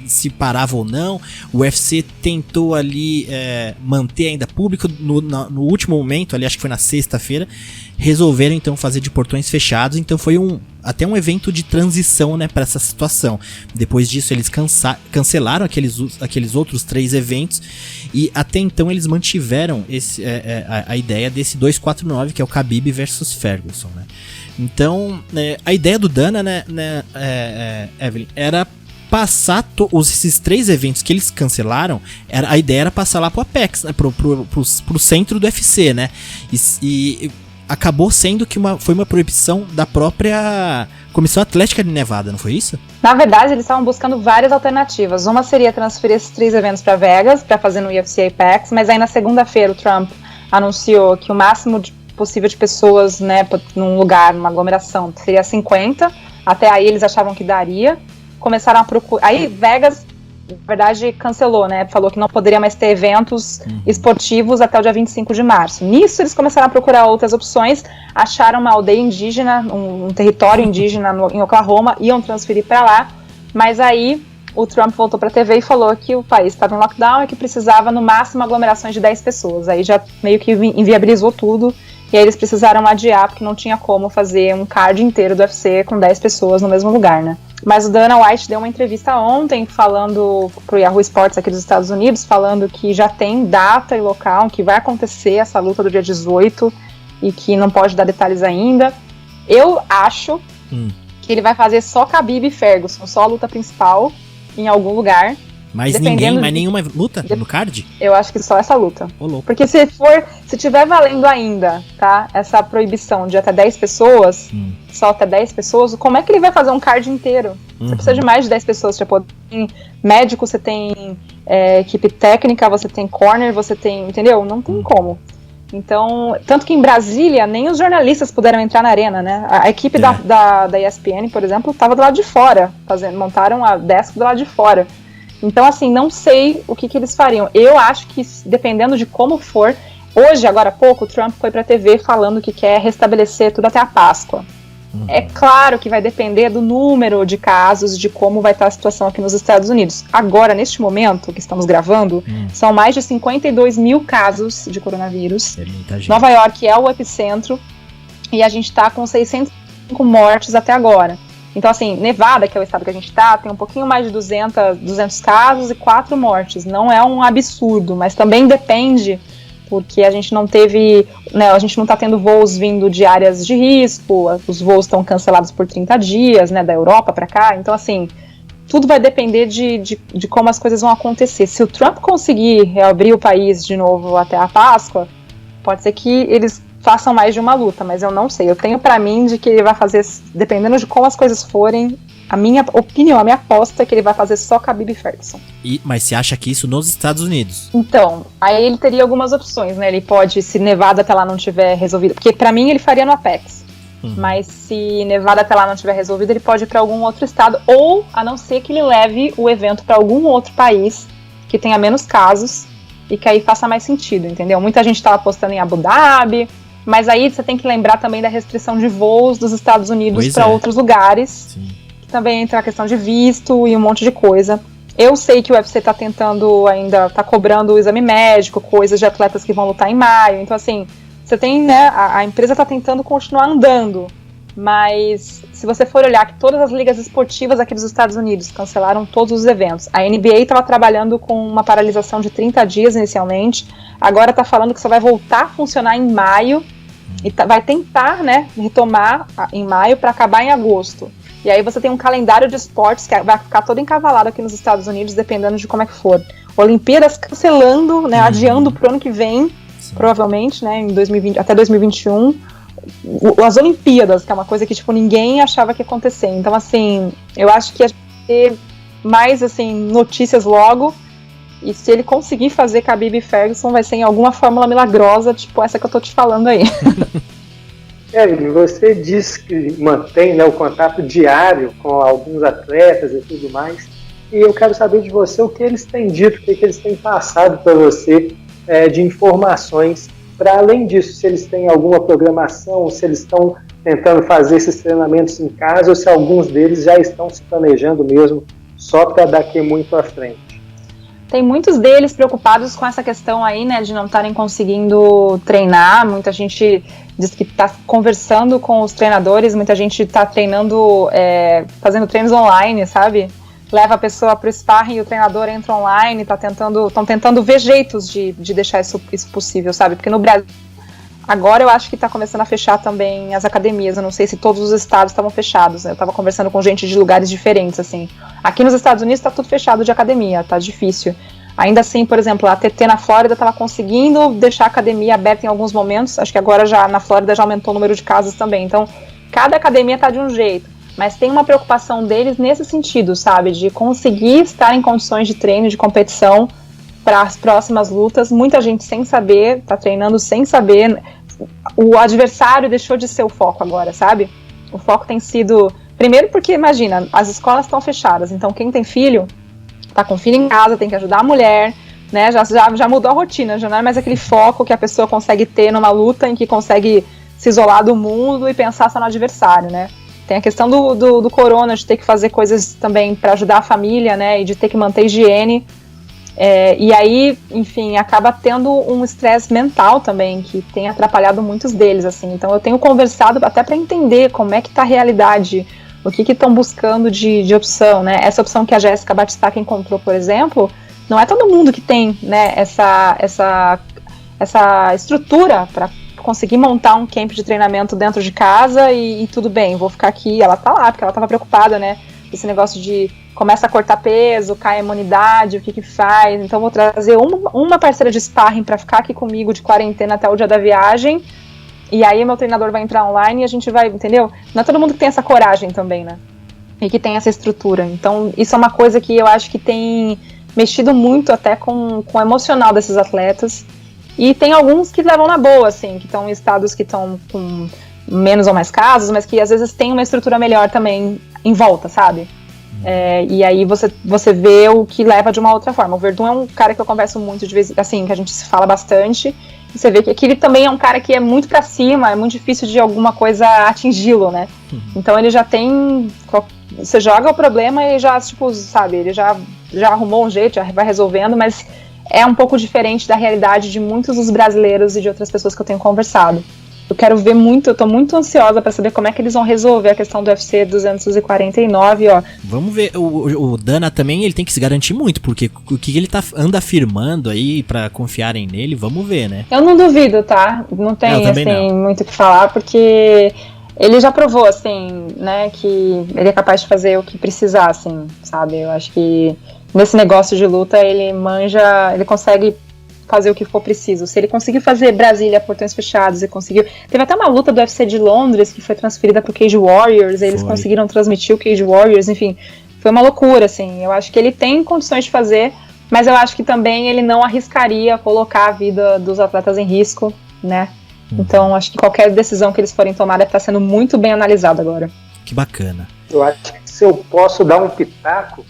se paravam ou não. O UFC tentou ali manter ainda público no último momento, ali acho que foi na sexta-feira, resolveram então fazer de portões fechados, então foi até um evento de transição, né, para essa situação. Depois disso eles cancelaram aqueles outros 3 eventos e até então eles mantiveram a ideia desse 249, que é o Khabib versus Ferguson, né? Então a ideia do Dana, né, Evelyn, era passar esses 3 eventos que eles cancelaram, a ideia era passar lá pro Apex, né, pro centro do UFC, né? E acabou sendo que foi uma proibição da própria Comissão Atlética de Nevada, não foi isso? Na verdade, eles estavam buscando várias alternativas. Uma seria transferir esses 3 eventos para Vegas, para fazer no UFC Apex, mas aí na segunda-feira o Trump anunciou que o máximo possível de pessoas, né, num lugar, numa aglomeração, seria 50. Até aí eles achavam que daria. Começaram a procurar. Aí Vegas, na verdade, cancelou, né? Falou que não poderia mais ter eventos esportivos até o dia 25 de março. Nisso, eles começaram a procurar outras opções, acharam uma aldeia indígena, um território indígena em Oklahoma, iam transferir para lá, mas aí o Trump voltou para a TV e falou que o país estava em lockdown e que precisava, no máximo, aglomerações de 10 pessoas. Aí já meio que inviabilizou tudo, e aí eles precisaram adiar, porque não tinha como fazer um card inteiro do UFC com 10 pessoas no mesmo lugar, né? Mas o Dana White deu uma entrevista ontem falando pro Yahoo Sports aqui dos Estados Unidos, falando que já tem data e local, que vai acontecer essa luta do dia 18 e que não pode dar detalhes ainda. Eu acho que ele vai fazer só Khabib e Ferguson, só a luta principal em algum lugar. Mas nenhuma luta no card? Eu acho que só essa luta. Porque se tiver valendo ainda, tá, essa proibição de até 10 pessoas, só até 10 pessoas, como é que ele vai fazer um card inteiro? Você precisa de mais de 10 pessoas. Você tem médico, você tem equipe técnica, você tem corner, você tem, entendeu? Não tem como. Então, tanto que em Brasília, nem os jornalistas puderam entrar na arena, né? A equipe da ESPN, por exemplo, estava do lado de fora, montaram a desk do lado de fora. Então, assim, não sei o que eles fariam. Eu acho que, dependendo de como for, hoje, agora há pouco, o Trump foi pra TV falando que quer restabelecer tudo até a Páscoa. É claro que vai depender do número de casos, de como vai estar a situação aqui nos Estados Unidos. Agora, neste momento que estamos gravando, são mais de 52 mil casos de coronavírus. Nova York é o epicentro e a gente está com 605 mortes até agora. Então, assim, Nevada, que é o estado que a gente tá, tem um pouquinho mais de 200 casos e 4 mortes. Não é um absurdo, mas também depende, porque a gente não teve, né, a gente não tá tendo voos vindo de áreas de risco, os voos estão cancelados por 30 dias, né, da Europa para cá. Então, assim, tudo vai depender de como as coisas vão acontecer. Se o Trump conseguir reabrir o país de novo até a Páscoa, pode ser que eles façam mais de uma luta, mas eu não sei. Eu tenho pra mim de que ele vai fazer, dependendo de como as coisas forem, a minha opinião, a minha aposta é que ele vai fazer só Khabib e Ferguson. Mas você acha que isso nos Estados Unidos? Então, aí ele teria algumas opções, né? Ele pode, se Nevada até lá não tiver resolvido, porque pra mim ele faria no Apex. Mas se Nevada até lá não tiver resolvido, ele pode ir pra algum outro estado, ou a não ser que ele leve o evento pra algum outro país que tenha menos casos e que aí faça mais sentido, entendeu? Muita gente tá apostando em Abu Dhabi, mas aí você tem que lembrar também da restrição de voos dos Estados Unidos para outros lugares. Sim. Que também entra a questão de visto e um monte de coisa. Eu sei que o UFC tá tentando ainda, tá cobrando o exame médico, coisas de atletas que vão lutar em maio. Então, assim, você tem, né, a empresa tá tentando continuar andando. Mas se você for olhar que todas as ligas esportivas aqui dos Estados Unidos cancelaram todos os eventos. A NBA estava trabalhando com uma paralisação de 30 dias inicialmente. Agora está falando que só vai voltar a funcionar em maio. E vai tentar, né, retomar em maio para acabar em agosto. E aí você tem um calendário de esportes que vai ficar todo encavalado aqui nos Estados Unidos, dependendo de como é que for. Olimpíadas cancelando, né, adiando pro ano que vem, provavelmente, né, em 2020, até 2021. as Olimpíadas, que é uma coisa que, tipo, ninguém achava que ia acontecer. Então, assim, eu acho que a gente vai ter mais, assim, notícias logo. E se ele conseguir fazer Khabib e Ferguson, vai ser em alguma fórmula milagrosa, tipo essa que eu tô te falando aí. Kevin, você diz que mantém, né, o contato diário com alguns atletas e tudo mais. E eu quero saber de você o que eles têm dito, o que eles têm passado para você de informações. Para além disso, se eles têm alguma programação, se eles estão tentando fazer esses treinamentos em casa, ou se alguns deles já estão se planejando mesmo só para daqui muito à frente. Tem muitos deles preocupados com essa questão aí, né, de não estarem conseguindo treinar. Muita gente diz que está conversando com os treinadores, muita gente está treinando, fazendo treinos online, sabe? Leva a pessoa para o sparring e o treinador entra online, estão tentando ver jeitos de deixar isso possível, sabe? Porque no Brasil, agora eu acho que está começando a fechar também as academias. Eu não sei se todos os estados estavam fechados. Eu estava conversando com gente de lugares diferentes, assim. Aqui nos Estados Unidos está tudo fechado de academia, tá difícil. Ainda assim, por exemplo, a TT na Flórida estava conseguindo deixar a academia aberta em alguns momentos. Acho que agora já na Flórida já aumentou o número de casos também. Então, cada academia está de um jeito. Mas tem uma preocupação deles nesse sentido, sabe? De conseguir estar em condições de treino, de competição para as próximas lutas. Muita gente sem saber, tá treinando sem saber. O adversário deixou de ser o foco agora, sabe? O foco tem sido... Primeiro porque, imagina, as escolas estão fechadas. Então, quem tem filho, tá com filho em casa, tem que ajudar a mulher, né? Já mudou a rotina, já não é mais aquele foco que a pessoa consegue ter numa luta em que consegue se isolar do mundo e pensar só no adversário, né? Tem a questão do corona, de ter que fazer coisas também para ajudar a família, né, e de ter que manter higiene, e aí, enfim, acaba tendo um estresse mental também, que tem atrapalhado muitos deles, assim. Então eu tenho conversado até para entender como é que tá a realidade, o que estão buscando de opção, né, essa opção que a Jéssica Batistaca encontrou, por exemplo, não é todo mundo que tem, né, essa estrutura para conseguir montar um camp de treinamento dentro de casa e tudo bem, vou ficar aqui. Ela tá lá, porque ela tava preocupada, né? Esse negócio de começa a cortar peso, cai a imunidade, o que faz. Então vou trazer uma parceira de sparring pra ficar aqui comigo de quarentena até o dia da viagem. E aí meu treinador vai entrar online e a gente vai, entendeu? Não é todo mundo que tem essa coragem também, né? E que tem essa estrutura. Então isso é uma coisa que eu acho que tem mexido muito até com o emocional desses atletas. E tem alguns que levam na boa, assim, que estão em estados que estão com menos ou mais casos, mas que às vezes tem uma estrutura melhor também em volta, sabe? E aí você vê o que leva de uma outra forma. O Verdun é um cara que eu converso muito de vez, assim, que a gente se fala bastante. E você vê que ele também é um cara que é muito pra cima, é muito difícil de alguma coisa atingi-lo, né? Então ele já tem... Você joga o problema e já, tipo, sabe, ele já arrumou um jeito, já vai resolvendo, mas... é um pouco diferente da realidade de muitos dos brasileiros e de outras pessoas que eu tenho conversado. Eu quero ver muito, eu tô muito ansiosa pra saber como é que eles vão resolver a questão do UFC 249, ó. Vamos ver, o Dana também, ele tem que se garantir muito, porque o que ele anda afirmando aí pra confiarem nele, vamos ver, né? Eu não duvido, tá? Não tem, assim, muito o que falar, porque ele já provou, assim, né, que ele é capaz de fazer o que precisar, assim, sabe? Eu acho que nesse negócio de luta, ele manja, ele consegue fazer o que for preciso. Se ele conseguiu fazer Brasília, portões fechados, e conseguiu... Teve até uma luta do UFC de Londres, que foi transferida pro Cage Warriors, eles conseguiram transmitir o Cage Warriors, enfim, foi uma loucura, assim. Eu acho que ele tem condições de fazer, mas eu acho que também ele não arriscaria colocar a vida dos atletas em risco, né? Então, acho que qualquer decisão que eles forem tomar deve estar sendo muito bem analisada agora. Que bacana. Eu acho que se eu posso dar um pitaco,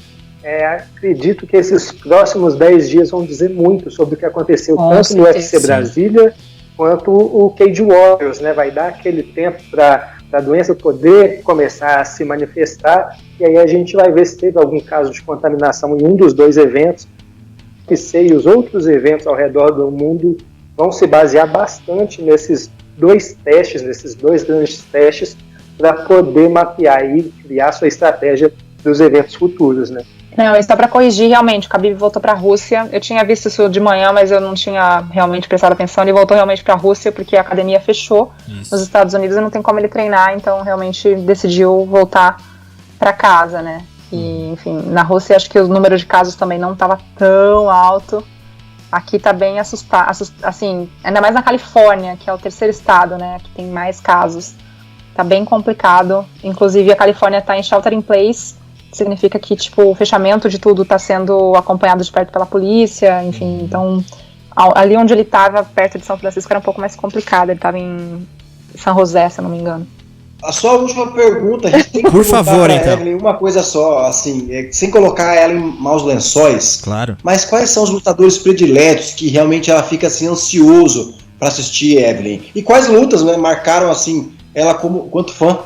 acredito que esses próximos 10 dias vão dizer muito sobre o que aconteceu tanto no UFC Brasília quanto o Cage Warriors, né? Vai dar aquele tempo para a doença poder começar a se manifestar, e aí a gente vai ver se teve algum caso de contaminação em um dos dois eventos. O UFC e os outros eventos ao redor do mundo vão se basear bastante nesses dois testes, nesses dois grandes testes, para poder mapear e criar sua estratégia dos eventos futuros, né? Não, isso tá para corrigir realmente. O Khabib voltou para a Rússia. Eu tinha visto isso de manhã, mas eu não tinha realmente prestado atenção. Ele voltou realmente para a Rússia porque a academia fechou nos Estados Unidos e não tem como ele treinar, então realmente decidiu voltar para casa, né? E, enfim, na Rússia acho que o número de casos também não estava tão alto. aqui tá bem assim, ainda mais na Califórnia, que é o terceiro estado, né, que tem mais casos. Tá bem complicado. Inclusive, a Califórnia tá em shelter in place, que significa que, tipo, o fechamento de tudo tá sendo acompanhado de perto pela polícia, enfim. Então, ali onde ele tava, perto de São Francisco, era um pouco mais complicado. Ele tava em San José, se eu não me engano. A sua última pergunta, a gente tem que por favor, então. Evelyn, uma coisa só, assim, sem colocar ela em maus lençóis. Claro. Mas quais são os lutadores prediletos que realmente ela fica assim ansioso para assistir, Evelyn? E quais lutas, né, marcaram assim ela quanto fã?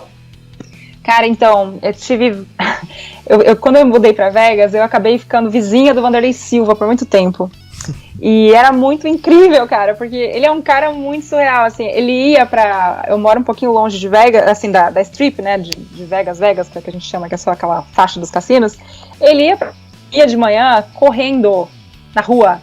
Cara, então, eu tive... quando eu mudei pra Vegas, eu acabei ficando vizinha do Vanderlei Silva por muito tempo. E era muito incrível, cara, porque ele é um cara muito surreal, assim, ele ia pra... Eu moro um pouquinho longe de Vegas, assim, da Strip, né, de Vegas, que é o que a gente chama, que é só aquela faixa dos cassinos. Ele ia de manhã correndo na rua.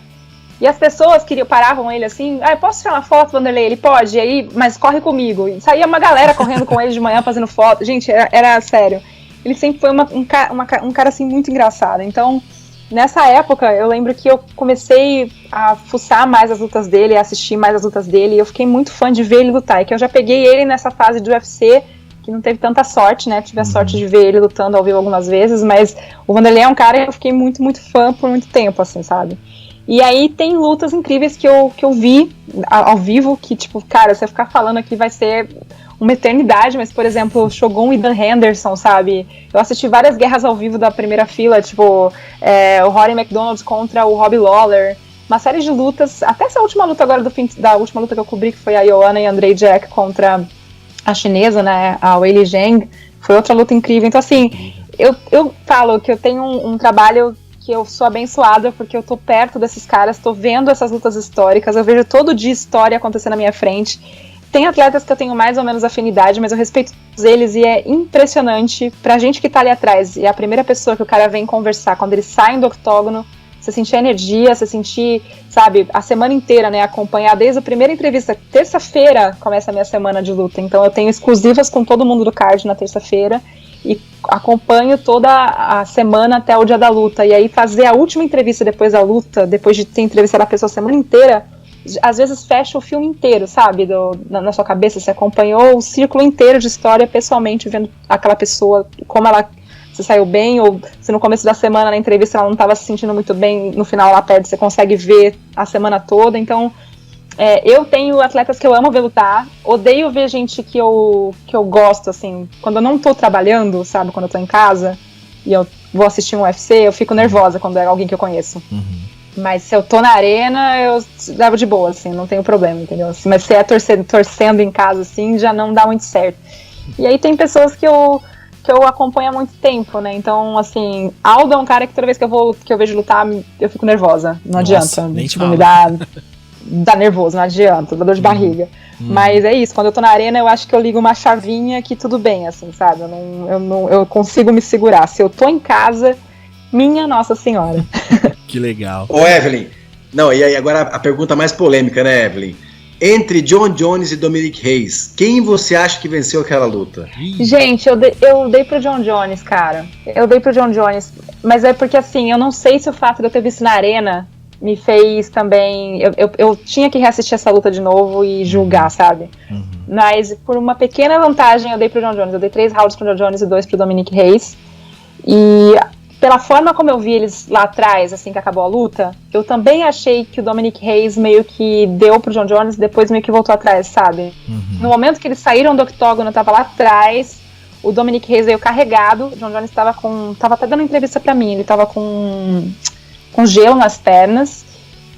E as pessoas paravam ele assim, posso tirar uma foto, Vanderlei? Ele pode, e aí, mas corre comigo. E saía uma galera correndo com ele de manhã fazendo foto. Gente, era sério. Ele sempre foi um cara assim muito engraçado. Então, nessa época, eu lembro que eu comecei a fuçar mais as lutas dele, a assistir mais as lutas dele, e eu fiquei muito fã de ver ele lutar. E que eu já peguei ele nessa fase do UFC, que não teve tanta sorte, né? Tive a sorte de ver ele lutando ao vivo algumas vezes, mas o Vanderlei é um cara que eu fiquei muito, muito fã por muito tempo, assim, sabe? E aí tem lutas incríveis que eu vi ao vivo, que tipo, cara, se eu ficar falando aqui vai ser uma eternidade, mas por exemplo, Shogun e Dan Henderson, sabe? Eu assisti várias guerras ao vivo da primeira fila, tipo, o Rory McDonald contra o Robbie Lawler, uma série de lutas, até essa última luta agora da última luta que eu cobri, que foi a Joanna e Andrei Jack contra a chinesa, né, a Weili Zhang, foi outra luta incrível. Então assim, eu falo que eu tenho um trabalho que eu sou abençoada, porque eu tô perto desses caras, tô vendo essas lutas históricas, eu vejo todo dia história acontecer na minha frente. Tem atletas que eu tenho mais ou menos afinidade, mas eu respeito todos eles e é impressionante pra gente que tá ali atrás, e a primeira pessoa que o cara vem conversar, quando eles saem do octógono, você sentir a energia, você sentir, sabe, a semana inteira, né, acompanhar desde a primeira entrevista. Terça-feira começa a minha semana de luta, então eu tenho exclusivas com todo mundo do card na terça-feira, e acompanho toda a semana até o dia da luta, e aí fazer a última entrevista depois da luta, depois de ter entrevistado a pessoa a semana inteira, às vezes fecha o filme inteiro, sabe, na sua cabeça, você acompanhou o círculo inteiro de história pessoalmente, vendo aquela pessoa, como ela se saiu bem, ou se no começo da semana na entrevista ela não estava se sentindo muito bem, no final ela perde, você consegue ver a semana toda. Então eu tenho atletas que eu amo ver lutar, odeio ver gente que eu gosto, assim, quando eu não tô trabalhando, sabe, quando eu tô em casa e eu vou assistir um UFC, eu fico nervosa quando é alguém que eu conheço. Mas se eu tô na arena, eu levo de boa, assim, não tenho problema, entendeu? Mas se é torcendo em casa, assim, já não dá muito certo. E aí tem pessoas que eu acompanho há muito tempo, né? Então, assim, Aldo é um cara que toda vez que eu vejo lutar, eu fico nervosa. Não adianta. Nem tipo, me dá nervoso, não adianta, dá dor de barriga. Mas é isso, quando eu tô na arena, eu acho que eu ligo uma chavinha que tudo bem, assim, sabe? Eu consigo me segurar. Se eu tô em casa, minha Nossa Senhora. Que legal. Ô, Evelyn, não, e aí agora a pergunta mais polêmica, né, Evelyn? Entre John Jones e Dominic Reyes, quem você acha que venceu aquela luta? Gente, eu dei pro John Jones, cara. Eu dei pro John Jones. Mas é porque, assim, eu não sei se o fato de eu ter visto na arena me fez também... Eu tinha que reassistir essa luta de novo e julgar, sabe? Mas por uma pequena vantagem eu dei pro John Jones. Eu dei 3 rounds pro John Jones e 2 pro Dominic Reyes. E pela forma como eu vi eles lá atrás, assim que acabou a luta, eu também achei que o Dominic Reyes meio que deu pro John Jones e depois meio que voltou atrás, sabe? No momento que eles saíram do octógono, eu tava lá atrás, o Dominic Reyes veio carregado, o John Jones tava até dando entrevista pra mim, ele tava com gelo nas pernas,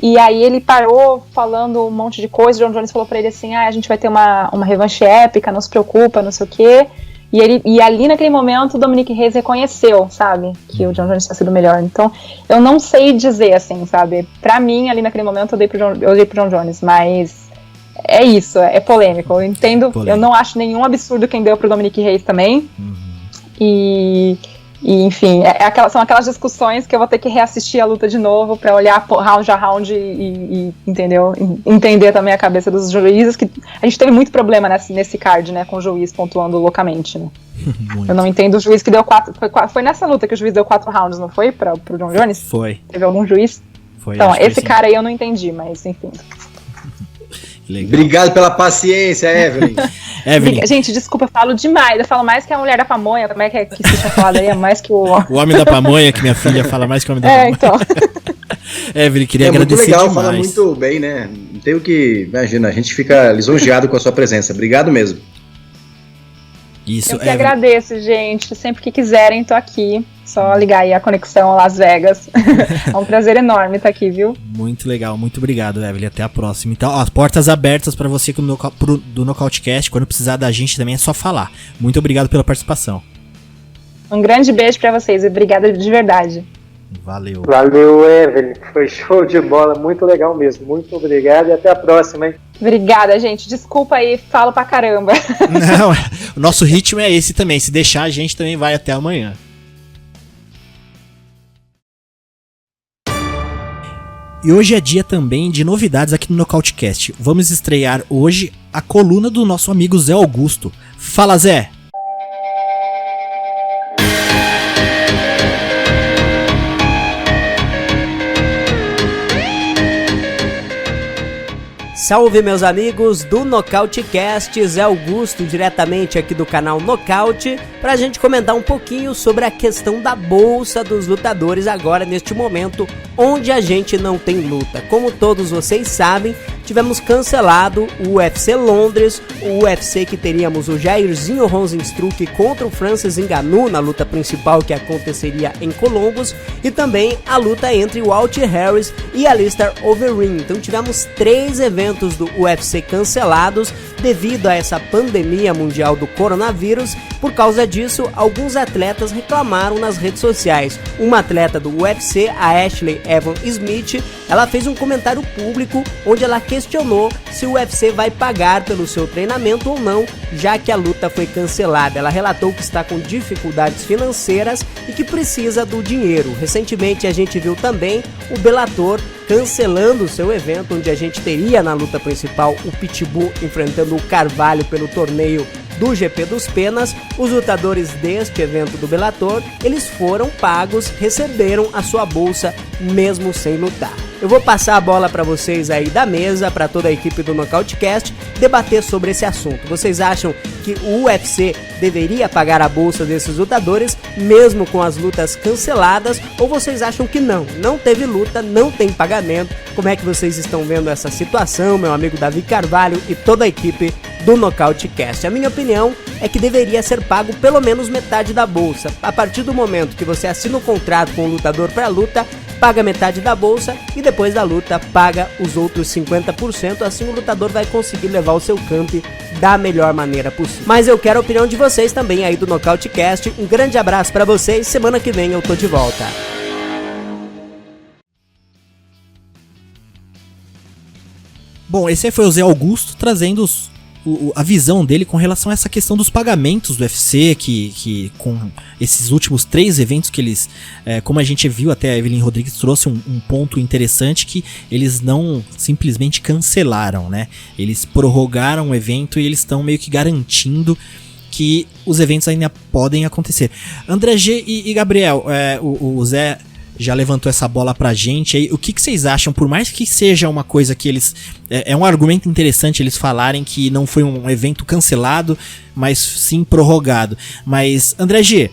e aí ele parou falando um monte de coisa, o John Jones falou pra ele assim, a gente vai ter uma revanche épica, não se preocupa, não sei o quê. E ali naquele momento o Dominic Reyes reconheceu, sabe, que o John Jones tinha sido melhor. Então eu não sei dizer, assim, sabe, pra mim ali naquele momento eu dei pro John Jones, mas é isso, é polêmico, eu entendo, eu não acho nenhum absurdo quem deu pro Dominic Reyes também. E enfim, são aquelas discussões que eu vou ter que reassistir a luta de novo pra olhar round a round e entendeu? Entender também a cabeça dos juízes, que a gente teve muito problema nesse card, né, com o juiz pontuando loucamente, né? Eu não entendo o juiz que deu 4, foi nessa luta que o juiz deu 4 rounds, não foi? Pro John Jones? Foi. Teve algum juiz? Então, esse cara aí eu não entendi, mas enfim. Legal. Obrigado pela paciência, Evelyn. Evelyn. Gente, desculpa, eu falo demais. Eu falo mais que a mulher da pamonha. Como é que você tinha falado aí? É mais que o... O homem da pamonha, que minha filha fala mais que o homem da pamonha. Então. Evelyn, queria agradecer muito legal, demais. Fala muito bem, né? Não tem o que... Imagina, a gente fica lisonjeado com a sua presença. Obrigado mesmo. Isso, eu que agradeço, gente. Sempre que quiserem, tô aqui. Só ligar aí a conexão a Las Vegas. É um prazer enorme estar aqui, viu? Muito legal, muito obrigado, Evelyn. Até a próxima. Então, ó, as portas abertas para você do Nocautecast. Quando precisar da gente também é só falar. Muito obrigado pela participação. Um grande beijo para vocês e obrigada de verdade. Valeu. Valeu, Evelyn. Foi show de bola. Muito legal mesmo. Muito obrigado e até a próxima, hein? Obrigada, gente. Desculpa aí, falo pra caramba. Não, o nosso ritmo é esse também. Se deixar, a gente também vai até amanhã. E hoje é dia também de novidades aqui no Nocautecast. Vamos estrear hoje a coluna do nosso amigo Zé Augusto. Fala, Zé! Salve, meus amigos do Nocautecast, Zé Augusto, diretamente aqui do canal Nocaute, pra gente comentar um pouquinho sobre a questão da bolsa dos lutadores agora, neste momento, onde a gente não tem luta. Como todos vocês sabem, tivemos cancelado o UFC Londres, o UFC que teríamos o Jairzinho Rozenstruik contra o Francis Ngannou na luta principal que aconteceria em Columbus, e também a luta entre o Walt Harris e Alistair Overeem. Então tivemos 3 eventos do UFC cancelados devido a essa pandemia mundial do coronavírus. Por causa disso, alguns atletas reclamaram nas redes sociais. Uma atleta do UFC, a Ashley Evan Smith, ela fez um comentário público onde ela questionou se o UFC vai pagar pelo seu treinamento ou não, já que a luta foi cancelada. Ela relatou que está com dificuldades financeiras e que precisa do dinheiro. Recentemente a gente viu também o Bellator cancelando o seu evento, onde a gente teria na luta principal o Pitbull enfrentando o Carvalho pelo torneio do GP dos Penas. Os lutadores deste evento do Bellator, eles foram pagos, receberam a sua bolsa mesmo sem lutar. Eu vou passar a bola para vocês aí da mesa, para toda a equipe do Nocautecast, debater sobre esse assunto. Vocês acham que o UFC deveria pagar a bolsa desses lutadores, mesmo com as lutas canceladas, ou vocês acham que não teve luta, não tem pagamento? Como é que vocês estão vendo essa situação, meu amigo Davi Carvalho e toda a equipe do Nocautecast? A minha opinião é que deveria ser pago pelo menos metade da bolsa. A partir do momento que você assina o contrato com o lutador para a luta, paga metade da bolsa e depois da luta paga os outros 50%, assim o lutador vai conseguir levar o seu camp da melhor maneira possível. Mas eu quero a opinião de vocês também aí do Nocautecast. Um grande abraço para vocês, semana que vem eu tô de volta. Bom, esse aí foi o Zé Augusto trazendo a visão dele com relação a essa questão dos pagamentos do UFC, que com esses últimos 3 eventos que eles, como a gente viu, até a Evelyn Rodrigues trouxe um ponto interessante, que eles não simplesmente cancelaram, né? Eles prorrogaram o evento e eles estão meio que garantindo que os eventos ainda podem acontecer. André G e Gabriel, o Zé já levantou essa bola pra gente aí. O que vocês acham? Por mais que seja uma coisa que eles... É um argumento interessante eles falarem que não foi um evento cancelado, mas sim prorrogado. Mas, André G,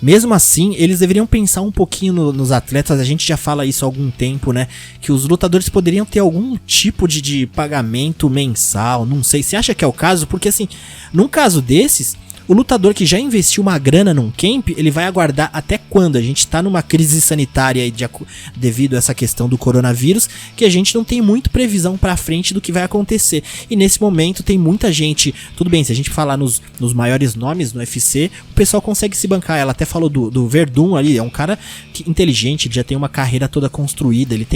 mesmo assim, eles deveriam pensar um pouquinho nos atletas. A gente já fala isso há algum tempo, né? Que os lutadores poderiam ter algum tipo de pagamento mensal. Não sei, você acha que é o caso? Porque, assim, num caso desses... O lutador que já investiu uma grana num camp, ele vai aguardar até quando? A gente tá numa crise sanitária aí devido a essa questão do coronavírus, que a gente não tem muito previsão pra frente do que vai acontecer. E nesse momento tem muita gente, tudo bem, se a gente falar nos maiores nomes no UFC, o pessoal consegue se bancar. Ela até falou do Verdun ali, é um cara inteligente, ele já tem uma carreira toda construída, ele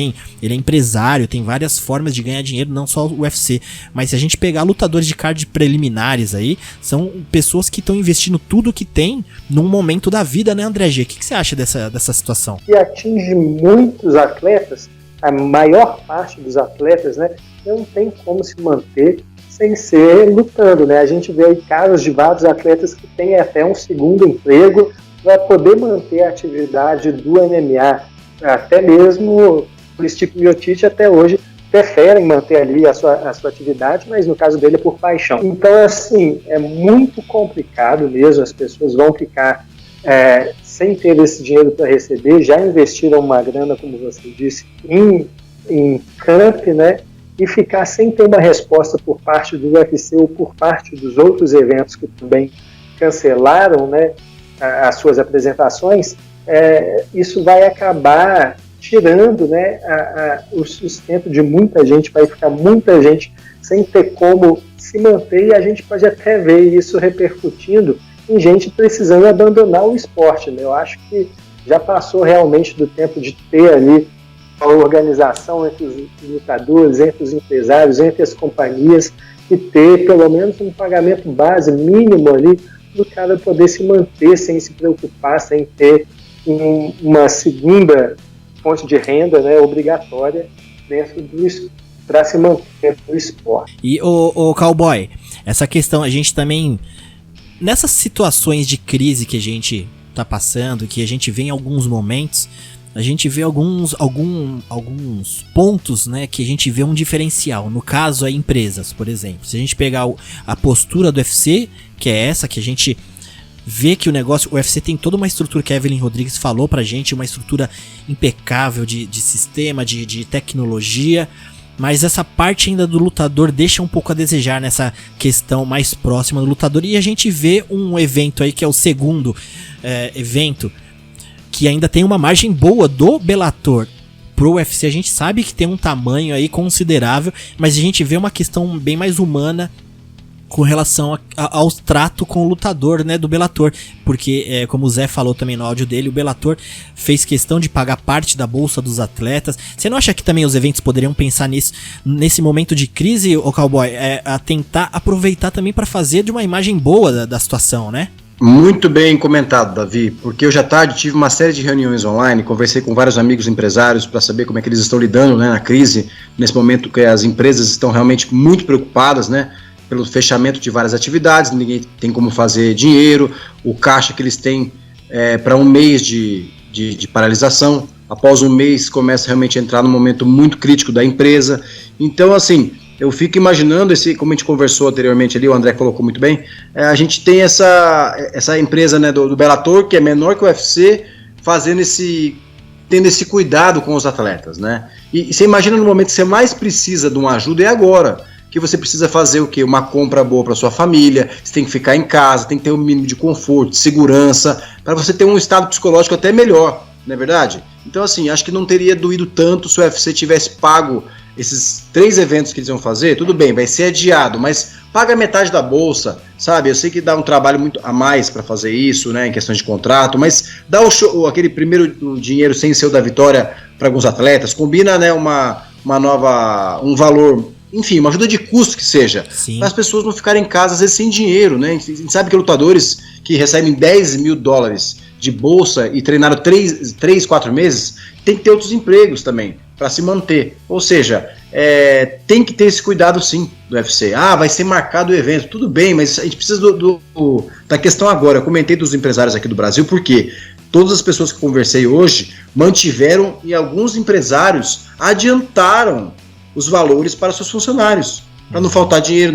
é empresário, tem várias formas de ganhar dinheiro, não só o UFC. Mas se a gente pegar lutadores de card preliminares aí, são pessoas que estão investindo tudo que tem num momento da vida, né, André G? O que você acha dessa situação? Que atinge muitos atletas, a maior parte dos atletas, né, não tem como se manter sem ser lutando, né? A gente vê aí casos de vários atletas que têm até um segundo emprego para poder manter a atividade do MMA, até mesmo tipo miotite até hoje preferem manter ali a sua atividade, mas no caso dele é por paixão. Então, assim, é muito complicado mesmo, as pessoas vão ficar sem ter esse dinheiro para receber, já investiram uma grana, como você disse, em camp, né, e ficar sem ter uma resposta por parte do UFC ou por parte dos outros eventos que também cancelaram, né, as suas apresentações, isso vai acabar tirando, né, o sustento de muita gente, vai ficar muita gente sem ter como se manter, e a gente pode até ver isso repercutindo em gente precisando abandonar o esporte, né? Eu acho que já passou realmente do tempo de ter ali a organização entre os lutadores, entre os empresários, entre as companhias, e ter pelo menos um pagamento base mínimo ali do cara poder se manter sem se preocupar, sem ter uma segunda fonte de renda, né, obrigatória dentro para se manter no esporte. E o Cowboy, essa questão, a gente também, nessas situações de crise que a gente tá passando, que a gente vê em alguns momentos, a gente vê alguns pontos, né, que a gente vê um diferencial. No caso, empresas, por exemplo. Se a gente pegar a postura do UFC, que é essa, que a gente vê que o UFC tem toda uma estrutura que a Evelyn Rodrigues falou pra gente, uma estrutura impecável de sistema, de tecnologia, mas essa parte ainda do lutador deixa um pouco a desejar nessa questão mais próxima do lutador, e a gente vê um evento aí que é o segundo evento, que ainda tem uma margem boa do Bellator pro UFC. A gente sabe que tem um tamanho aí considerável, mas a gente vê uma questão bem mais humana com relação ao trato com o lutador, né, do Bellator, porque como o Zé falou também no áudio dele, o Bellator fez questão de pagar parte da bolsa dos atletas. Você não acha que também os eventos poderiam pensar nisso, nesse momento de crise, o Cowboy, a tentar aproveitar também para fazer de uma imagem boa da situação, né? Muito bem comentado, Davi, porque hoje à tarde tive uma série de reuniões online, conversei com vários amigos empresários para saber como é que eles estão lidando, né, na crise, nesse momento que as empresas estão realmente muito preocupadas, né, pelo fechamento de várias atividades, ninguém tem como fazer dinheiro, o caixa que eles têm para um mês de paralisação, após um mês começa realmente a entrar num momento muito crítico da empresa. Então, assim, eu fico imaginando, como a gente conversou anteriormente ali, o André colocou muito bem, a gente tem essa empresa, né, do Bellator, que é menor que o UFC, tendo esse cuidado com os atletas, né? E você imagina no momento que você mais precisa de uma ajuda, é agora, que você precisa fazer o quê? Uma compra boa para sua família, você tem que ficar em casa, tem que ter um mínimo de conforto, de segurança, para você ter um estado psicológico até melhor, não é verdade? Então, assim, acho que não teria doído tanto se o UFC tivesse pago esses 3 eventos que eles iam fazer. Tudo bem, vai ser adiado, mas paga metade da bolsa, sabe? Eu sei que dá um trabalho muito a mais para fazer isso, né, em questões de contrato, mas dá aquele primeiro dinheiro sem ser o da vitória para alguns atletas, combina, né, um valor, enfim, uma ajuda de custo que seja, para as pessoas não ficarem em casa às vezes sem dinheiro, né? A gente sabe que lutadores que recebem $10 mil de bolsa e treinaram 3-4 meses, tem que ter outros empregos também para se manter. Ou seja, tem que ter esse cuidado sim do UFC. Vai ser marcado o evento, tudo bem, mas a gente precisa da questão agora. Eu comentei dos empresários aqui do Brasil, porque todas as pessoas que conversei hoje mantiveram, e alguns empresários adiantaram os valores para seus funcionários, para não faltar dinheiro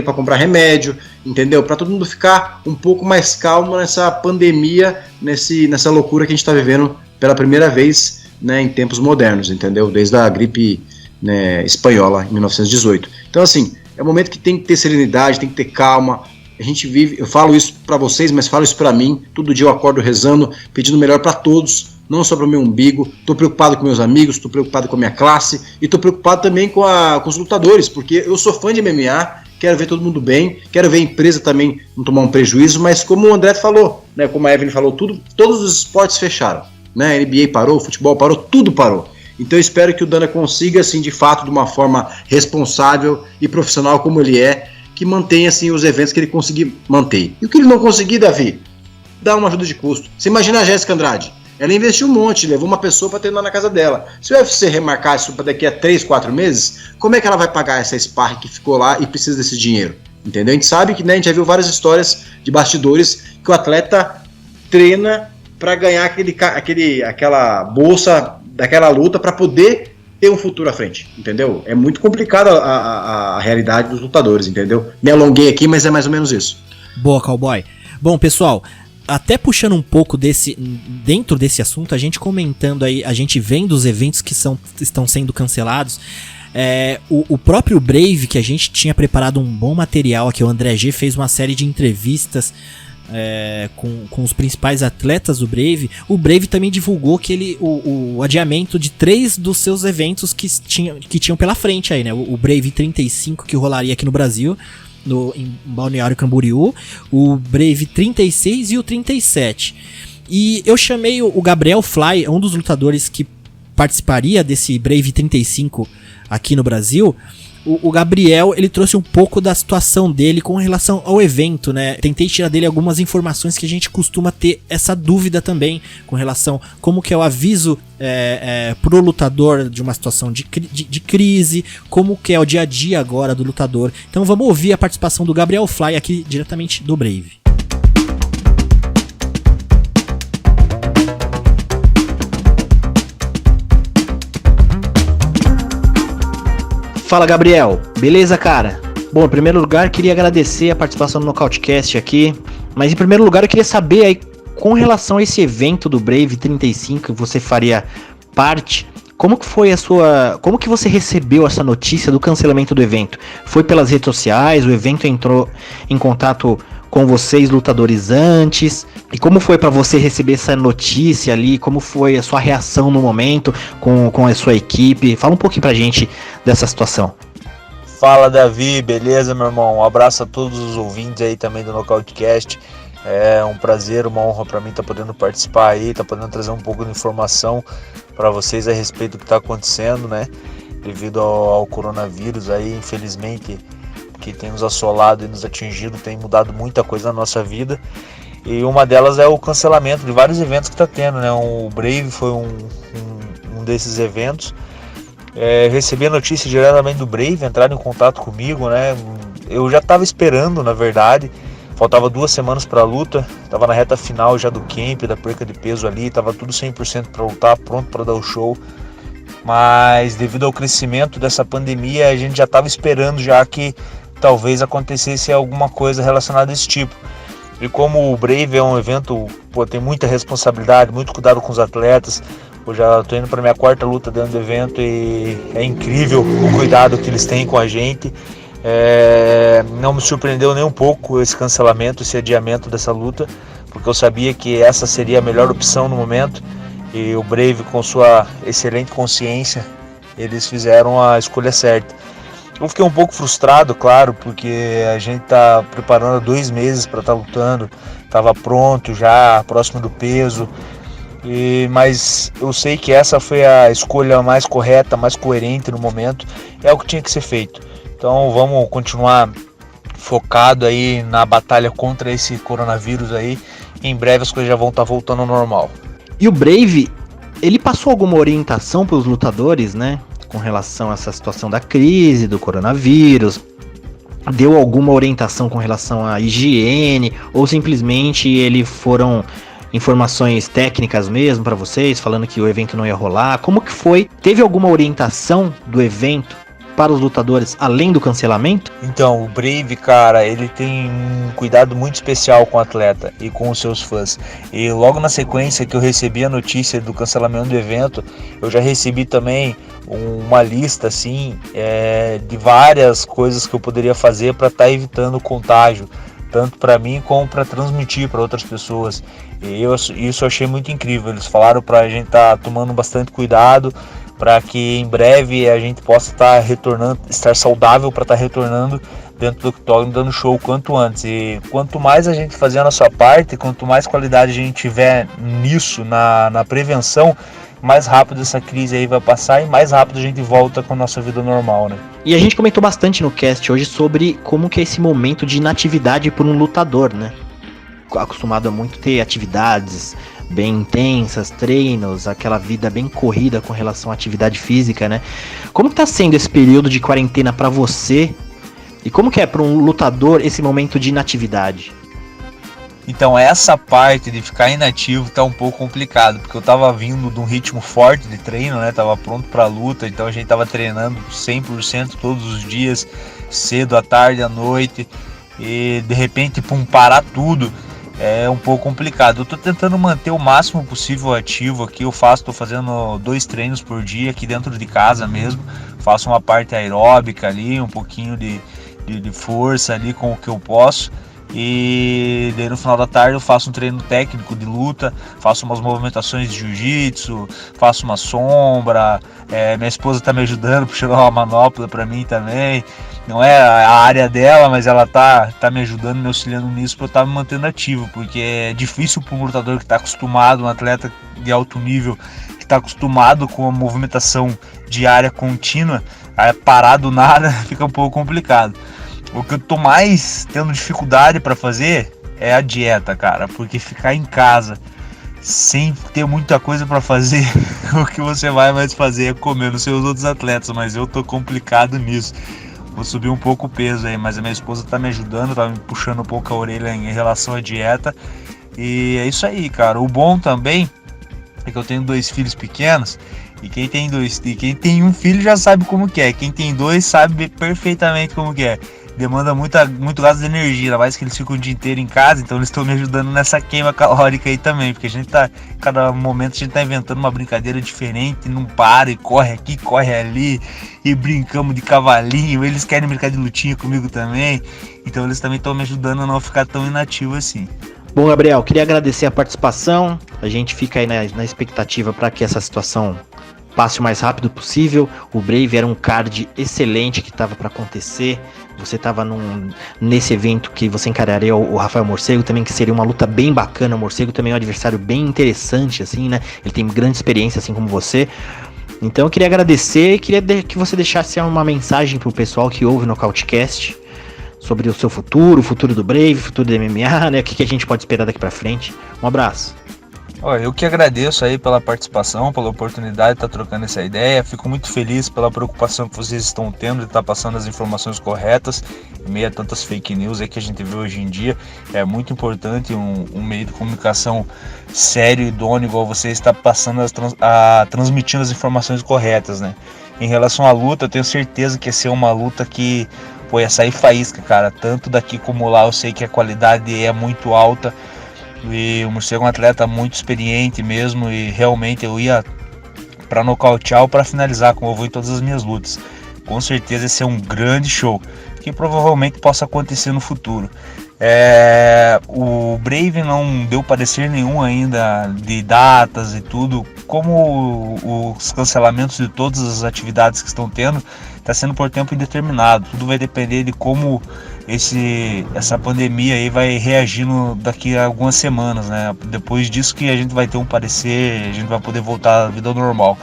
para comprar remédio, entendeu? Para todo mundo ficar um pouco mais calmo nessa pandemia, nessa loucura que a gente está vivendo pela primeira vez, né, em tempos modernos, entendeu? Desde a gripe, né, espanhola em 1918. Então, assim, é um momento que tem que ter serenidade, tem que ter calma. A gente vive, eu falo isso para vocês, mas falo isso para mim. Todo dia eu acordo rezando, pedindo o melhor para todos, não só para o meu umbigo. Estou preocupado com meus amigos, estou preocupado com a minha classe e estou preocupado também com os lutadores, porque eu sou fã de MMA, quero ver todo mundo bem, quero ver a empresa também não tomar um prejuízo, mas como o André falou, né, como a Evelyn falou, todos os esportes fecharam, né, a NBA parou, o futebol parou, tudo parou. Então eu espero que o Dana consiga, assim, de fato, de uma forma responsável e profissional como ele é, que mantenha, assim, os eventos que ele conseguir manter. E o que ele não conseguir, Davi, dá uma ajuda de custo. Você imagina a Jéssica Andrade, ela investiu um monte, levou uma pessoa para treinar na casa dela. Se o UFC remarcar isso para daqui a 3-4 meses, como é que ela vai pagar essa sparring que ficou lá e precisa desse dinheiro? Entendeu? A gente sabe que, né, a gente já viu várias histórias de bastidores que o atleta treina para ganhar aquela bolsa daquela luta para poder ter um futuro à frente, entendeu? É muito complicado a realidade dos lutadores, entendeu? Me alonguei aqui, mas é mais ou menos isso. Boa, cowboy. Bom, pessoal, até puxando um pouco dentro desse assunto, a gente comentando aí, a gente vendo os eventos que estão sendo cancelados, o próprio Brave, que a gente tinha preparado um bom material aqui, o André G fez uma série de entrevistas com os principais atletas do Brave. O Brave também divulgou que o adiamento de 3 dos seus eventos que tinham pela frente aí, né? O Brave 35, que rolaria aqui no Brasil, em Balneário Camboriú, o Brave 36 e o 37. E eu chamei o Gabriel Fly, um dos lutadores que participaria desse Brave 35 aqui no Brasil. O Gabriel, ele trouxe um pouco da situação dele com relação ao evento, né? Tentei tirar dele algumas informações que a gente costuma ter essa dúvida também, com relação como que é o aviso pro lutador de uma situação de crise, como que é o dia a dia agora do lutador. Então vamos ouvir a participação do Gabriel Fly aqui diretamente do Brave. Fala, Gabriel, beleza, cara? Bom, em primeiro lugar, queria agradecer a participação no Nocautecast aqui, mas em primeiro lugar eu queria saber aí, com relação a esse evento do Brave 35, você faria parte, como que você recebeu essa notícia do cancelamento do evento? Foi pelas redes sociais, o evento entrou em contato com vocês, lutadores, antes? E como foi pra você receber essa notícia ali? Como foi a sua reação no momento com a sua equipe? Fala um pouquinho pra gente dessa situação. Fala, Davi, beleza, meu irmão? Um abraço a todos os ouvintes aí também do Nocautecast. É um prazer, uma honra pra mim estar podendo participar aí, estar podendo trazer um pouco de informação pra vocês a respeito do que tá acontecendo, né? Devido ao coronavírus aí, infelizmente, que tem nos assolado e nos atingido, tem mudado muita coisa na nossa vida. E uma delas é o cancelamento de vários eventos que está tendo, né? O Brave foi um desses eventos. Recebi a notícia diretamente do Brave, entraram em contato comigo, né? Eu já estava esperando, na verdade. Faltava 2 semanas para a luta, estava na reta final já do camp, da perca de peso ali, estava tudo 100% para lutar, pronto para dar o show. Mas devido ao crescimento dessa pandemia, a gente já estava esperando já que talvez acontecesse alguma coisa relacionada a esse tipo. E como o Brave é um evento, tem muita responsabilidade, muito cuidado com os atletas. Eu já estou indo para minha 4ª luta dentro do evento e é incrível o cuidado que eles têm com a gente. Não me surpreendeu nem um pouco esse cancelamento, esse adiamento dessa luta, porque eu sabia que essa seria a melhor opção no momento. E o Brave, com sua excelente consciência, eles fizeram a escolha certa. Eu fiquei um pouco frustrado, claro, porque a gente tá preparando há 2 meses para estar lutando, estava pronto já, próximo do peso, mas eu sei que essa foi a escolha mais correta, mais coerente no momento, é o que tinha que ser feito. Então vamos continuar focado aí na batalha contra esse coronavírus aí, em breve as coisas já vão estar voltando ao normal. E o Brave, ele passou alguma orientação para os lutadores, né? Com relação a essa situação da crise, do coronavírus? Deu alguma orientação com relação à higiene? Ou simplesmente foram informações técnicas mesmo para vocês, falando que o evento não ia rolar? Como que foi? Teve alguma orientação do evento para os lutadores, além do cancelamento? Então, o Brave, cara, ele tem um cuidado muito especial com o atleta e com os seus fãs. E logo na sequência que eu recebi a notícia do cancelamento do evento, eu já recebi também uma lista assim, de várias coisas que eu poderia fazer para estar evitando o contágio, tanto para mim como para transmitir para outras pessoas. E isso eu achei muito incrível. Eles falaram para a gente estar tomando bastante cuidado, para que em breve a gente possa estar retornando, estar saudável para estar retornando dentro do octógono, dando show quanto antes. E quanto mais a gente fazer a nossa parte, quanto mais qualidade a gente tiver nisso, na prevenção, mais rápido essa crise aí vai passar e mais rápido a gente volta com a nossa vida normal, né? E a gente comentou bastante no cast hoje sobre como que é esse momento de inatividade por um lutador, né? Acostumado a muito ter atividades bem intensas, treinos, aquela vida bem corrida com relação à atividade física, né? Como que tá sendo esse período de quarentena pra você? E como que é para um lutador esse momento de inatividade? Então essa parte de ficar inativo tá um pouco complicado, porque eu tava vindo de um ritmo forte de treino, né? Tava pronto pra luta, então a gente tava treinando 100% todos os dias, cedo, à tarde, à noite, e de repente, parar tudo é um pouco complicado. Eu tô tentando manter o máximo possível ativo aqui, tô fazendo 2 treinos por dia aqui dentro de casa mesmo, faço uma parte aeróbica ali, um pouquinho de força ali com o que eu posso. E daí no final da tarde eu faço um treino técnico de luta, faço umas movimentações de jiu-jitsu, faço uma sombra, minha esposa tá me ajudando, puxando uma manopla pra mim também. Não é a área dela, mas ela tá me ajudando, me auxiliando nisso pra eu estar me mantendo ativo, porque é difícil para um lutador que tá acostumado, um atleta de alto nível, que tá acostumado com a movimentação diária contínua, parar do nada fica um pouco complicado. O que eu tô mais tendo dificuldade para fazer é a dieta, cara, porque ficar em casa sem ter muita coisa para fazer, o que você vai mais fazer é comer, não sei os outros atletas, mas eu tô complicado nisso. Vou subir um pouco o peso aí, mas a minha esposa tá me ajudando, tá me puxando um pouco a orelha em relação à dieta. E é isso aí, cara. O bom também é que eu tenho 2 filhos pequenos, e quem tem um filho já sabe como que é, quem tem 2 sabe perfeitamente como que é. Demanda muito gasto de energia, ainda mais que eles ficam o dia inteiro em casa, então eles estão me ajudando nessa queima calórica aí também, porque cada momento a gente tá inventando uma brincadeira diferente, não para, e corre aqui, corre ali, e brincamos de cavalinho, eles querem brincar de lutinha comigo também, então eles também estão me ajudando a não ficar tão inativo assim. Bom, Gabriel, queria agradecer a participação, a gente fica aí na expectativa para que essa situação passe o mais rápido possível. O Brave era um card excelente que estava para acontecer. Você estava nesse evento que você encararia o Rafael Morcego também, que seria uma luta bem bacana. O Morcego também é um adversário bem interessante, assim, né? Ele tem grande experiência, assim como você. Então eu queria agradecer e queria que você deixasse uma mensagem pro pessoal que ouve o Nocautecast sobre o seu futuro, o futuro do Brave, o futuro do MMA, né? O que a gente pode esperar daqui para frente. Um abraço. Olha, eu que agradeço aí pela participação, pela oportunidade de estar trocando essa ideia. Fico muito feliz pela preocupação que vocês estão tendo de estar passando as informações corretas em meio a tantas fake news aí que a gente vê hoje em dia. É muito importante um meio de comunicação sério e idôneo igual você está passando, transmitindo as informações corretas, né? Em relação à luta, eu tenho certeza que ia ser uma luta que ia sair faísca, cara. Tanto daqui como lá, eu sei que a qualidade é muito alta. E o Morcego é um atleta muito experiente mesmo, e realmente eu ia para nocautear ou para finalizar, como eu vou em todas as minhas lutas. Com certeza esse é um grande show, que provavelmente possa acontecer no futuro. O Brave não deu parecer nenhum ainda de datas e tudo, como os cancelamentos de todas as atividades que estão tendo, está sendo por tempo indeterminado. Tudo vai depender de como essa pandemia aí vai reagindo daqui a algumas semanas, né? Depois disso que a gente vai ter um parecer, a gente vai poder voltar à vida normal.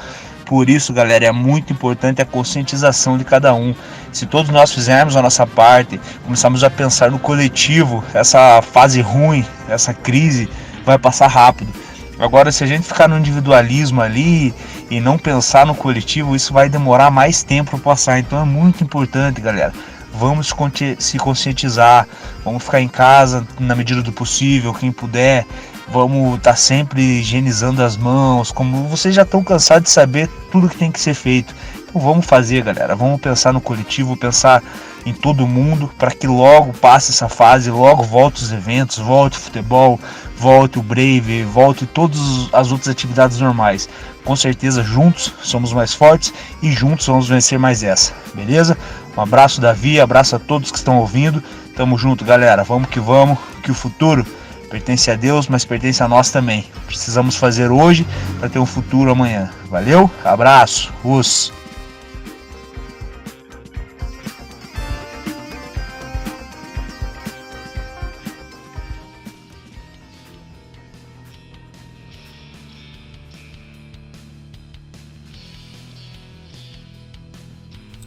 Por isso, galera, é muito importante a conscientização de cada um. Se todos nós fizermos a nossa parte, começarmos a pensar no coletivo, essa fase ruim, essa crise vai passar rápido. Agora, se a gente ficar no individualismo ali e não pensar no coletivo, isso vai demorar mais tempo para passar. Então é muito importante, galera. Vamos se conscientizar, vamos ficar em casa na medida do possível, quem puder. Vamos estar sempre higienizando as mãos, como vocês já estão cansados de saber tudo que tem que ser feito. Então vamos fazer, galera, vamos pensar no coletivo, pensar em todo mundo, para que logo passe essa fase, logo volte os eventos, volte o futebol, volte o Brave, volte todas as outras atividades normais. Com certeza juntos somos mais fortes e juntos vamos vencer mais essa, beleza? Um abraço, Davi, abraço a todos que estão ouvindo, tamo junto, galera, vamos, que o futuro pertence a Deus, mas pertence a nós também. Precisamos fazer hoje para ter um futuro amanhã. Valeu, abraço, us.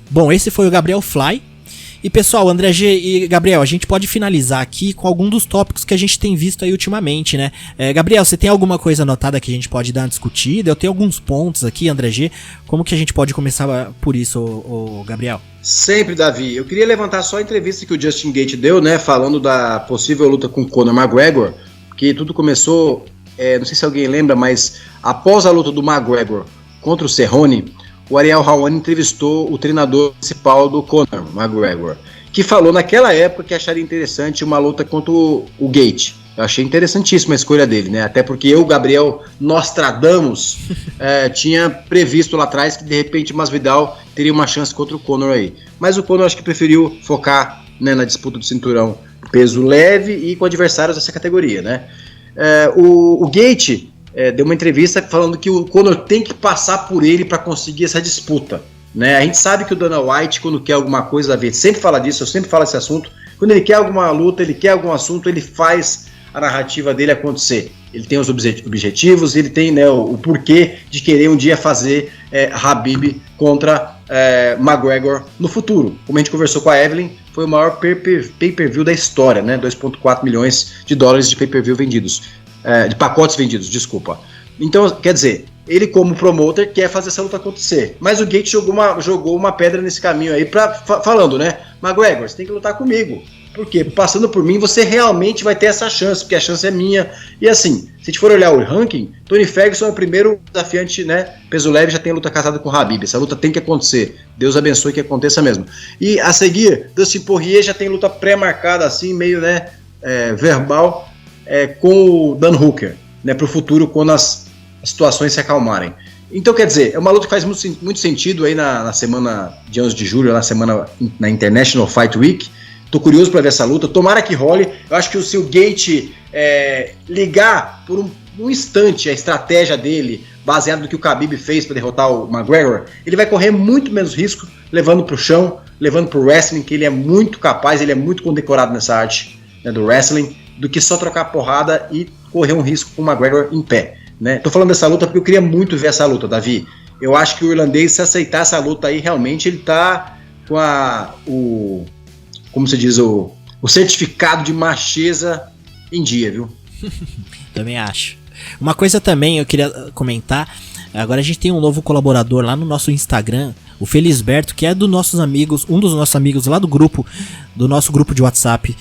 Bom, esse foi o Gabriel Fly. E pessoal, André G e Gabriel, a gente pode finalizar aqui com algum dos tópicos que a gente tem visto aí ultimamente, né? Gabriel, você tem alguma coisa anotada que a gente pode dar uma discutida? Eu tenho alguns pontos aqui, André G. Como que a gente pode começar por isso, Gabriel? Sempre, Davi. Eu queria levantar só a entrevista que o Justin Gaethje deu, né? Falando da possível luta com o Conor McGregor. porque tudo começou, não sei se alguém lembra, mas após a luta do McGregor contra o Cerrone, o Ariel Helwani entrevistou o treinador principal do Conor McGregor, que falou naquela época que acharia interessante uma luta contra o Gate. Eu achei interessantíssima a escolha dele, né? Até porque eu, Gabriel Nostradamus, tinha previsto lá atrás que de repente Masvidal teria uma chance contra o Conor aí. Mas o Conor acho que preferiu focar, né, na disputa do cinturão peso leve e com adversários dessa categoria, né? O Gate deu uma entrevista falando que o Conor tem que passar por ele para conseguir essa disputa, né? A gente sabe que o Dana White, quando quer alguma coisa, Davi, sempre fala disso, eu sempre falo esse assunto. Quando ele quer alguma luta, ele quer algum assunto, ele faz a narrativa dele acontecer. Ele tem os objetivos, ele tem, né, o porquê de querer um dia fazer Khabib contra McGregor no futuro. Como a gente conversou com a Evelyn, foi o maior pay-per-view da história, né? 2,4 milhões de dólares de pay-per-view vendidos, de pacotes vendidos, desculpa. Então, quer dizer, ele como promoter quer fazer essa luta acontecer. Mas o Gate jogou uma pedra nesse caminho aí, falando, né? McGregor, você tem que lutar comigo. Porque passando por mim, você realmente vai ter essa chance, porque a chance é minha. E assim, se a gente for olhar o ranking, Tony Ferguson é o primeiro desafiante, né? Peso leve, já tem luta casada com o Khabib. Essa luta tem que acontecer. Deus abençoe que aconteça mesmo. E a seguir, Dustin Poirier já tem luta pré-marcada, assim, meio, né, verbal, com o Dan Hooker, né? Pro futuro, quando as situações se acalmarem. Então, quer dizer, é uma luta que faz muito sentido aí na semana de 11 de julho, na International Fight Week. Tô curioso para ver essa luta, tomara que role. Eu acho que se o Gate ligar por um instante a estratégia dele, baseado no que o Khabib fez para derrotar o McGregor, ele vai correr muito menos risco, levando pro chão, levando pro wrestling, que ele é muito capaz, ele é muito condecorado nessa arte, né, do wrestling, do que só trocar porrada e correr um risco com o McGregor em pé, né? Tô falando dessa luta porque eu queria muito ver essa luta, Davi. Eu acho que o irlandês, se aceitar essa luta aí, realmente ele tá com como se diz, o certificado de macheza em dia, viu? Também acho. Uma coisa também eu queria comentar, agora a gente tem um novo colaborador lá no nosso Instagram, o Felisberto, que é um dos nossos amigos lá do nosso grupo de WhatsApp,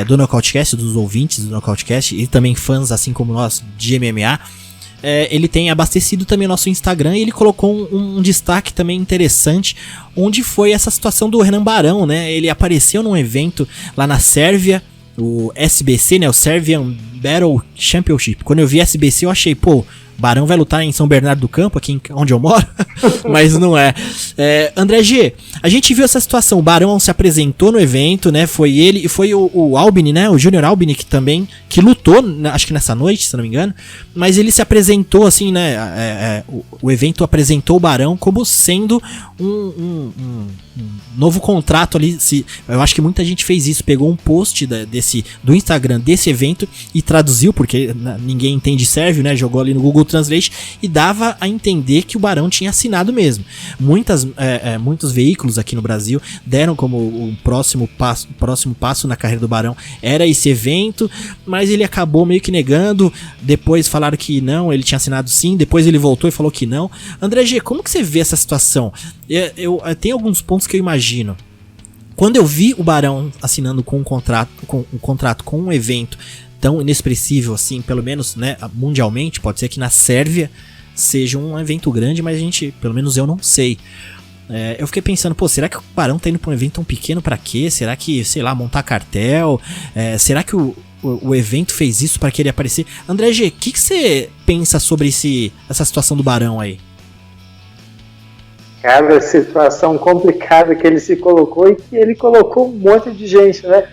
do Nocautecast, dos ouvintes do Nocautecast, e também fãs, assim como nós, de MMA. Ele tem abastecido também o nosso Instagram e ele colocou um destaque também interessante, onde foi essa situação do Renan Barão, né? Ele apareceu num evento lá na Sérvia, o SBC, né? O Serbian Battle Championship. Quando eu vi SBC eu achei, Barão vai lutar em São Bernardo do Campo, aqui onde eu moro, mas não é. André G, a gente viu essa situação, o Barão se apresentou no evento, né, foi ele, e foi o Albini, né, o Junior Albini, que lutou, acho que nessa noite, se não me engano, mas ele se apresentou assim, né, o evento apresentou o Barão como sendo um novo contrato ali. Eu acho que muita gente fez isso, pegou um post do Instagram desse evento e traduziu, porque ninguém entende sérvio, né, jogou ali no Google Translate e dava a entender que o Barão tinha assinado mesmo. Muitos veículos aqui no Brasil deram como o próximo passo na carreira do Barão era esse evento, mas ele acabou meio que negando. Depois falaram que não, ele tinha assinado sim, depois ele voltou e falou que não. André G, como que você vê essa situação? Tem alguns pontos que eu imagino. Quando eu vi o Barão assinando um contrato com um evento tão inexpressível assim, pelo menos, né, mundialmente, pode ser que na Sérvia seja um evento grande, mas pelo menos eu não sei. Eu fiquei pensando, será que o Barão tá indo pra um evento tão pequeno pra quê? Será que, sei lá, montar cartel? Será que o evento fez isso para que ele aparecer? André G, o que você pensa sobre essa situação do Barão aí? Cara, situação complicada que ele se colocou e que ele colocou um monte de gente, né?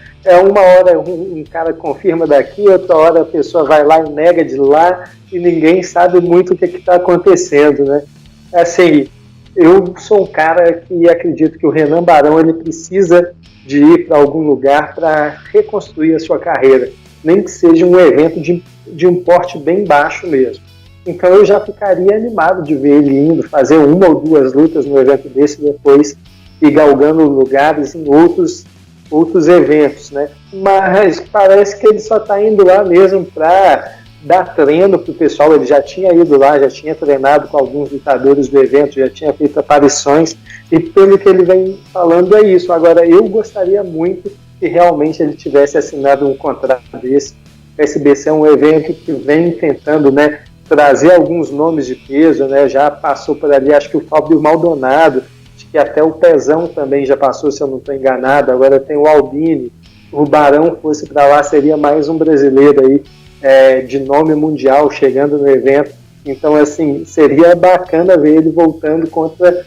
Uma hora um cara confirma daqui, outra hora a pessoa vai lá e nega de lá e ninguém sabe muito o que está acontecendo, né? Assim, eu sou um cara que acredito que o Renan Barão ele precisa de ir para algum lugar para reconstruir a sua carreira, nem que seja um evento de um porte bem baixo mesmo. Então eu já ficaria animado de ver ele indo fazer uma ou duas lutas no evento desse e depois ir galgando lugares em outros eventos, né? Mas parece que ele só está indo lá mesmo para dar treino para o pessoal. Ele já tinha ido lá, já tinha treinado com alguns lutadores do evento, já tinha feito aparições, e pelo que ele vem falando é isso. Agora, eu gostaria muito que realmente ele tivesse assinado um contrato desse O SBC é um evento que vem tentando, né, trazer alguns nomes de peso, né? Já passou por ali, acho que o Fábio Maldonado, acho que até o Pezão também já passou, se eu não estou enganado. Agora tem o Albini. O Barão fosse para lá, seria mais um brasileiro aí de nome mundial chegando no evento. Então, assim, seria bacana ver ele voltando contra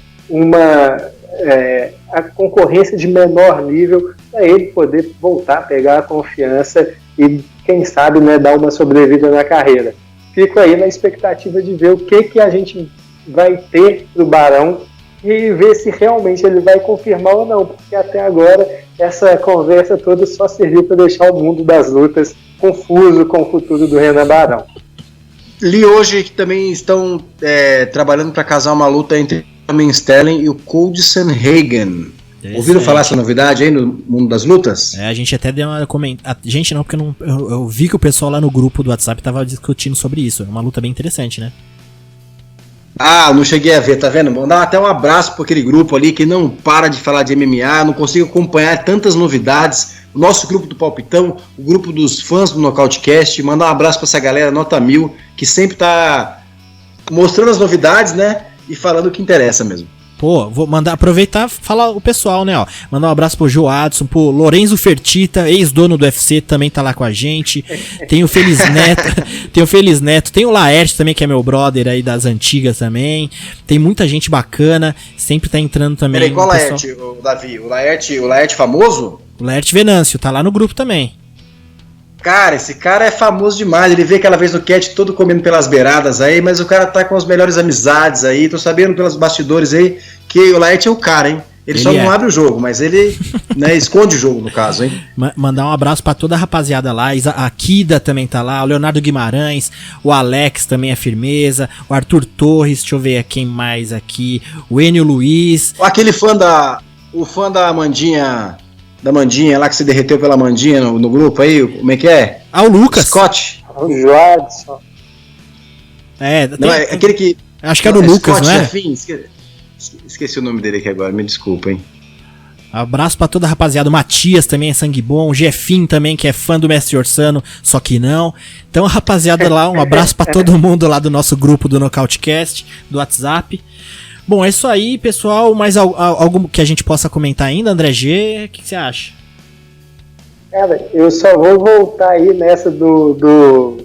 a concorrência de menor nível, para ele poder voltar a pegar a confiança e, quem sabe, né, dar uma sobrevida na carreira. Fico aí na expectativa de ver o que a gente vai ter pro Barão e ver se realmente ele vai confirmar ou não, porque até agora essa conversa toda só serviu para deixar o mundo das lutas confuso com o futuro do Renan Barão. Li hoje que também estão trabalhando para casar uma luta entre o Aljamain Sterling e o Cold Sanhagen. Ouviram falar essa novidade aí no mundo das lutas? A gente até deu uma comentada. Gente, não, porque eu vi que o pessoal lá no grupo do WhatsApp tava discutindo sobre isso. É uma luta bem interessante, né? Ah, não cheguei a ver, tá vendo? Vou dar até um abraço para aquele grupo ali que não para de falar de MMA, não consigo acompanhar tantas novidades. O nosso grupo do Palpitão, o grupo dos fãs do Nocautecast, mandar um abraço para essa galera nota 1000, que sempre tá mostrando as novidades, né? E falando o que interessa mesmo. Pô, vou mandar falar o pessoal, né, ó. Mandar um abraço pro Joadson, pro Lorenzo Fertitta, ex-dono do UFC, também tá lá com a gente. Tem o Feliz Neto, tem o Laerte também, que é meu brother aí das antigas também. Tem muita gente bacana, sempre tá entrando também. Peraí, qual Laerte, Davi? O Laerte famoso? O Laerte Venâncio, tá lá no grupo também. Cara, esse cara é famoso demais, ele veio aquela vez no Cat todo comendo pelas beiradas aí, mas o cara tá com as melhores amizades aí, tô sabendo pelos bastidores aí que o Laerte é o cara, hein? Ele só não abre o jogo, mas ele né, esconde o jogo no caso, hein? Mandar um abraço pra toda a rapaziada lá, a Kida também tá lá, o Leonardo Guimarães, o Alex também é firmeza, o Arthur Torres, deixa eu ver quem mais aqui, o Enio Luiz. Aquele fã da Amandinha... Da Mandinha lá que se derreteu pela Mandinha no grupo aí, como é que é? Ah, o Lucas. Scott. O Joadson. Não, é aquele que... Acho que era o Lucas, Scott, não é? Jeffin, esqueci o nome dele aqui agora, me desculpa, hein? Abraço pra toda a rapaziada. O Matias também é sangue bom. O Jefim também, que é fã do Mestre Orsano, só que não. Então, a rapaziada lá, um abraço pra todo mundo lá do nosso grupo do Nocautecast, do WhatsApp. Bom, é isso aí, pessoal. Mais algo que a gente possa comentar ainda, André G? O que você acha? Cara, eu só vou voltar aí nessa do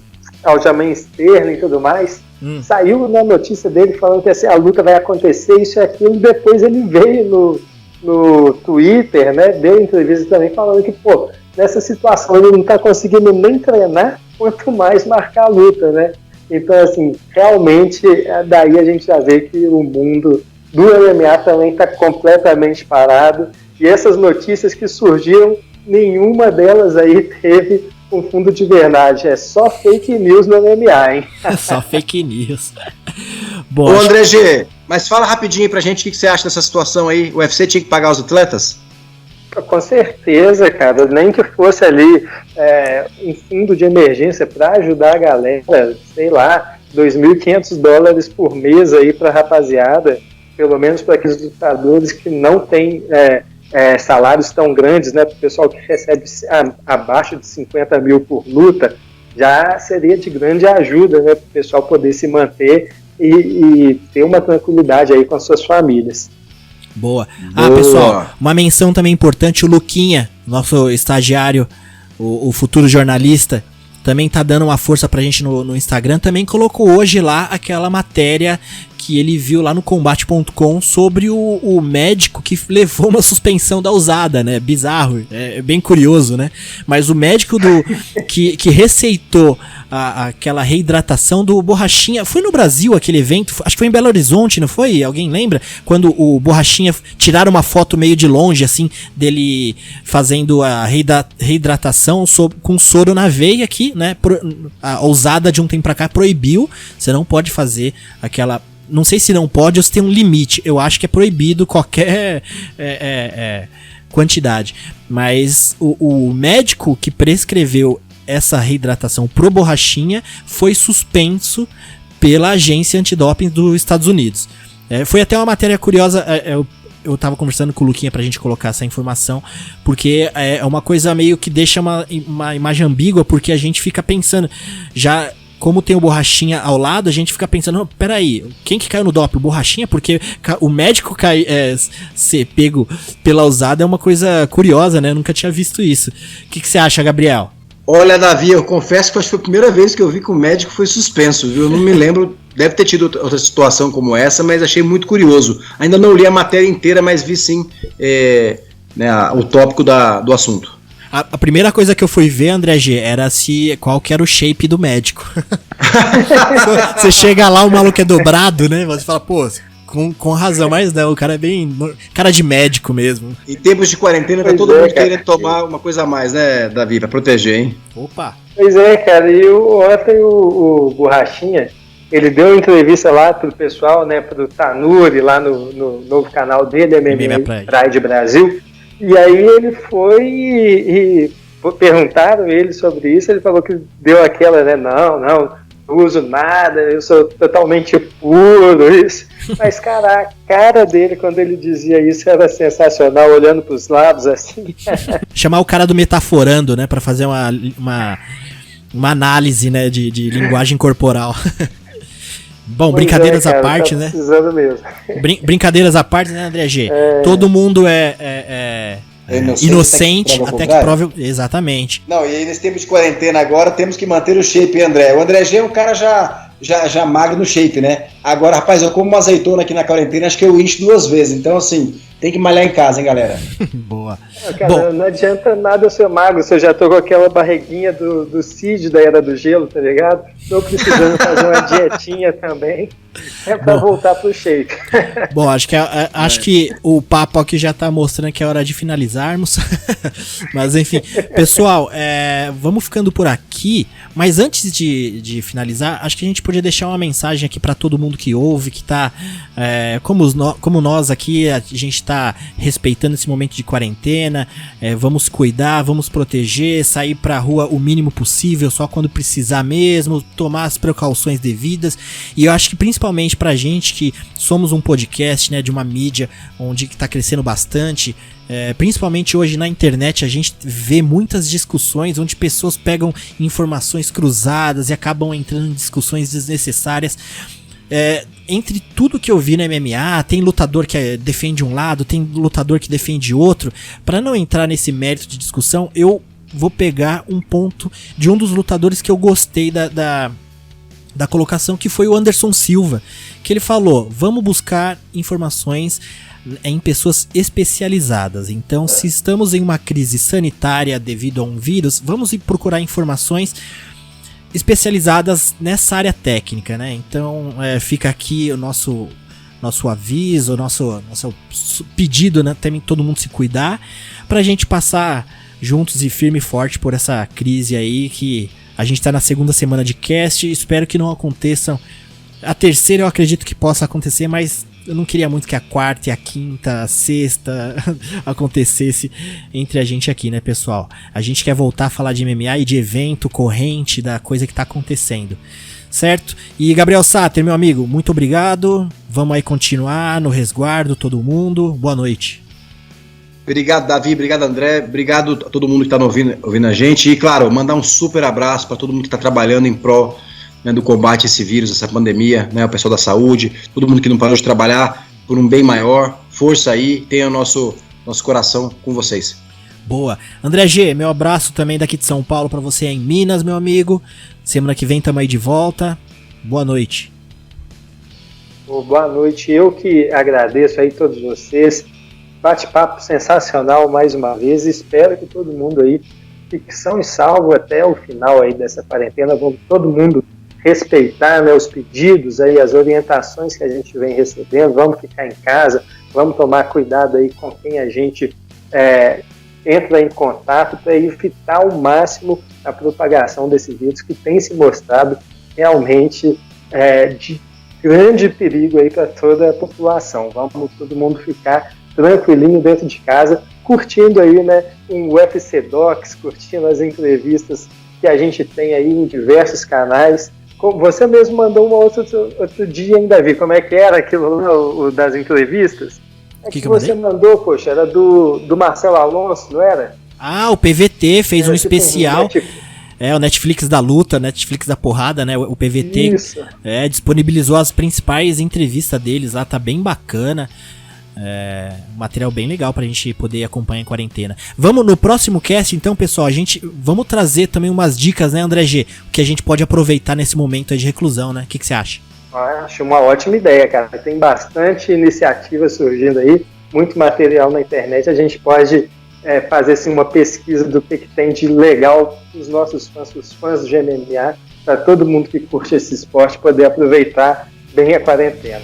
Aljamain Sterling e tudo mais. Saiu na notícia dele falando que assim, a luta vai acontecer, isso e aquilo. Depois ele veio no Twitter, né? Deu entrevista também falando que, pô, nessa situação ele não tá conseguindo nem treinar, quanto mais marcar a luta, né? Então, assim, realmente, daí a gente já vê que o mundo do MMA também está completamente parado. E essas notícias que surgiram, nenhuma delas aí teve um fundo de verdade. É só fake news no MMA, hein? É só fake news. Bom, ô, André G, mas fala rapidinho pra gente o que você acha dessa situação aí. O UFC tinha que pagar os atletas? Com certeza, cara. Nem que fosse ali um fundo de emergência para ajudar a galera, sei lá, $2.500 por mês aí para rapaziada, pelo menos para aqueles lutadores que não têm salários tão grandes, né? Para o pessoal que recebe abaixo de 50 mil por luta, já seria de grande ajuda, né? Para o pessoal poder se manter e ter uma tranquilidade aí com as suas famílias. Boa. Pessoal, uma menção também importante, o Luquinha, nosso estagiário, o futuro jornalista, também tá dando uma força pra gente no Instagram, também colocou hoje lá aquela matéria que ele viu lá no combate.com sobre o médico que levou uma suspensão da usada, né? Bizarro, é bem curioso, né? Mas o médico que receitou aquela reidratação do Borrachinha, foi no Brasil aquele evento, acho que foi em Belo Horizonte, não foi? Alguém lembra? Quando o Borrachinha tiraram uma foto meio de longe, assim, dele fazendo a reidratação com soro na veia aqui, né? A usada de um tempo pra cá proibiu, você não pode fazer aquela... Não sei se não pode ou se tem um limite. Eu acho que é proibido qualquer quantidade. Mas o médico que prescreveu essa reidratação pro Borrachinha foi suspenso pela agência antidoping dos Estados Unidos. Foi até uma matéria curiosa. eu tava conversando com o Luquinha pra gente colocar essa informação, porque é uma coisa meio que deixa uma imagem ambígua, porque a gente fica pensando, já como tem o Borrachinha ao lado, a gente fica pensando, oh, peraí, quem que caiu no doping? O Borrachinha? Porque o médico ser pego pela usada é uma coisa curiosa, né? Eu nunca tinha visto isso. O que você acha, Gabriel? Olha, Davi, eu confesso que acho que foi a primeira vez que eu vi que o médico foi suspenso, viu? Eu não me lembro, deve ter tido outra situação como essa, mas achei muito curioso. Ainda não li a matéria inteira, mas vi sim o tópico do assunto. A primeira coisa que eu fui ver, André G, era qual que era o shape do médico. Você chega lá, o maluco é dobrado, né? Você fala, pô, com razão, mas não, o cara é bem cara de médico mesmo. Em tempos de quarentena, tá todo mundo querendo tomar uma coisa a mais, né, Davi, pra proteger, hein? Opa! Pois é, cara, e ontem o Borrachinha, ele deu uma entrevista lá pro pessoal, né, pro Tanuri, lá no novo canal dele, MMA Pride Brasil, e aí ele foi e perguntaram ele sobre isso, ele falou que deu aquela, né, não uso nada, eu sou totalmente puro, isso. Mas, cara, a cara dele quando ele dizia isso era sensacional, olhando pros lados assim. Chamar o cara do Metaforando, né, pra fazer uma análise, né, de linguagem corporal. Bom, pois brincadeiras à parte, tá, né? Precisando mesmo. Brincadeiras à parte, né, André G? Todo mundo é inocente até que prove. Exatamente. Não, e aí nesse tempo de quarentena agora temos que manter o shape, André. O André G é um cara já magro no shape, né? Agora, rapaz, eu como uma azeitona aqui na quarentena, acho que eu encho 2 vezes. Então, assim, tem que malhar em casa, hein, galera? Boa. Cara, não adianta nada eu ser magro, se eu já tô com aquela barriguinha do Cid da Era do Gelo, tá ligado? Tô precisando fazer uma dietinha também. Pra voltar pro shape. Bom, acho que o papo aqui já tá mostrando que é hora de finalizarmos. Mas enfim, pessoal, vamos ficando por aqui. Mas antes de finalizar, acho que a gente podia deixar uma mensagem aqui pra todo mundo que ouve, que tá como nós aqui, a gente tá respeitando esse momento de quarentena. Vamos cuidar, vamos proteger, sair pra rua o mínimo possível, só quando precisar mesmo, tomar as precauções devidas. E eu acho que principalmente pra gente que somos um podcast, né, de uma mídia onde está crescendo bastante, principalmente hoje na internet a gente vê muitas discussões onde pessoas pegam informações cruzadas e acabam entrando em discussões desnecessárias. Entre tudo que eu vi no MMA, tem lutador que defende um lado, tem lutador que defende outro. Para não entrar nesse mérito de discussão, eu vou pegar um ponto de um dos lutadores que eu gostei da colocação, que foi o Anderson Silva, que ele falou, vamos buscar informações em pessoas especializadas. Então, se estamos em uma crise sanitária devido a um vírus, vamos procurar informações especializadas nessa área técnica, né? Então, fica aqui o nosso aviso, o nosso pedido, né? Também todo mundo se cuidar, pra gente passar juntos e firme e forte por essa crise aí que a gente tá na 2ª semana de cast, espero que não aconteçam. A 3ª eu acredito que possa acontecer, mas eu não queria muito que a 4ª, a 5ª, a 6ª acontecesse entre a gente aqui, né, pessoal? A gente quer voltar a falar de MMA e de evento, corrente, da coisa que tá acontecendo, certo? E Gabriel Sater, meu amigo, muito obrigado. Vamos aí continuar no resguardo, todo mundo. Boa noite. Obrigado, Davi, obrigado, André, obrigado a todo mundo que está ouvindo a gente. E, claro, mandar um super abraço para todo mundo que está trabalhando em prol, né, do combate a esse vírus, essa pandemia, né, o pessoal da saúde, todo mundo que não parou de trabalhar por um bem maior. Força aí, tenha o nosso coração com vocês. Boa. André G, meu abraço também daqui de São Paulo para você em Minas, meu amigo. Semana que vem estamos aí de volta. Boa noite. Boa noite, eu que agradeço aí todos vocês. Bate-papo sensacional mais uma vez, espero que todo mundo aí fique são e salvo até o final aí dessa quarentena. Vamos todo mundo respeitar, né, os pedidos aí, as orientações que a gente vem recebendo, vamos ficar em casa, vamos tomar cuidado aí com quem a gente entra em contato para evitar ao máximo a propagação desse vírus que tem se mostrado realmente de grande perigo aí para toda a população. Vamos todo mundo ficar tranquilinho dentro de casa, curtindo aí, né, um UFC Docs, curtindo as entrevistas que a gente tem aí em diversos canais. Você mesmo mandou uma outro dia, hein, Davi? Como é que era aquilo lá, das entrevistas? que você mandou, poxa, era do Marcelo Alonso, não era? Ah, o PVT fez um tipo especial. O Netflix da luta, Netflix da porrada, né? O PVT disponibilizou as principais entrevistas deles lá, tá bem bacana. Material bem legal pra gente poder acompanhar em quarentena. Vamos no próximo cast, então, pessoal. Vamos trazer também umas dicas, né, André G? Que a gente pode aproveitar nesse momento aí de reclusão, né? O que você acha? Acho uma ótima ideia, cara. Tem bastante iniciativa surgindo aí, muito material na internet. A gente pode fazer assim, uma pesquisa do que tem de legal os nossos fãs, os fãs do MMA, para todo mundo que curte esse esporte poder aproveitar bem a quarentena.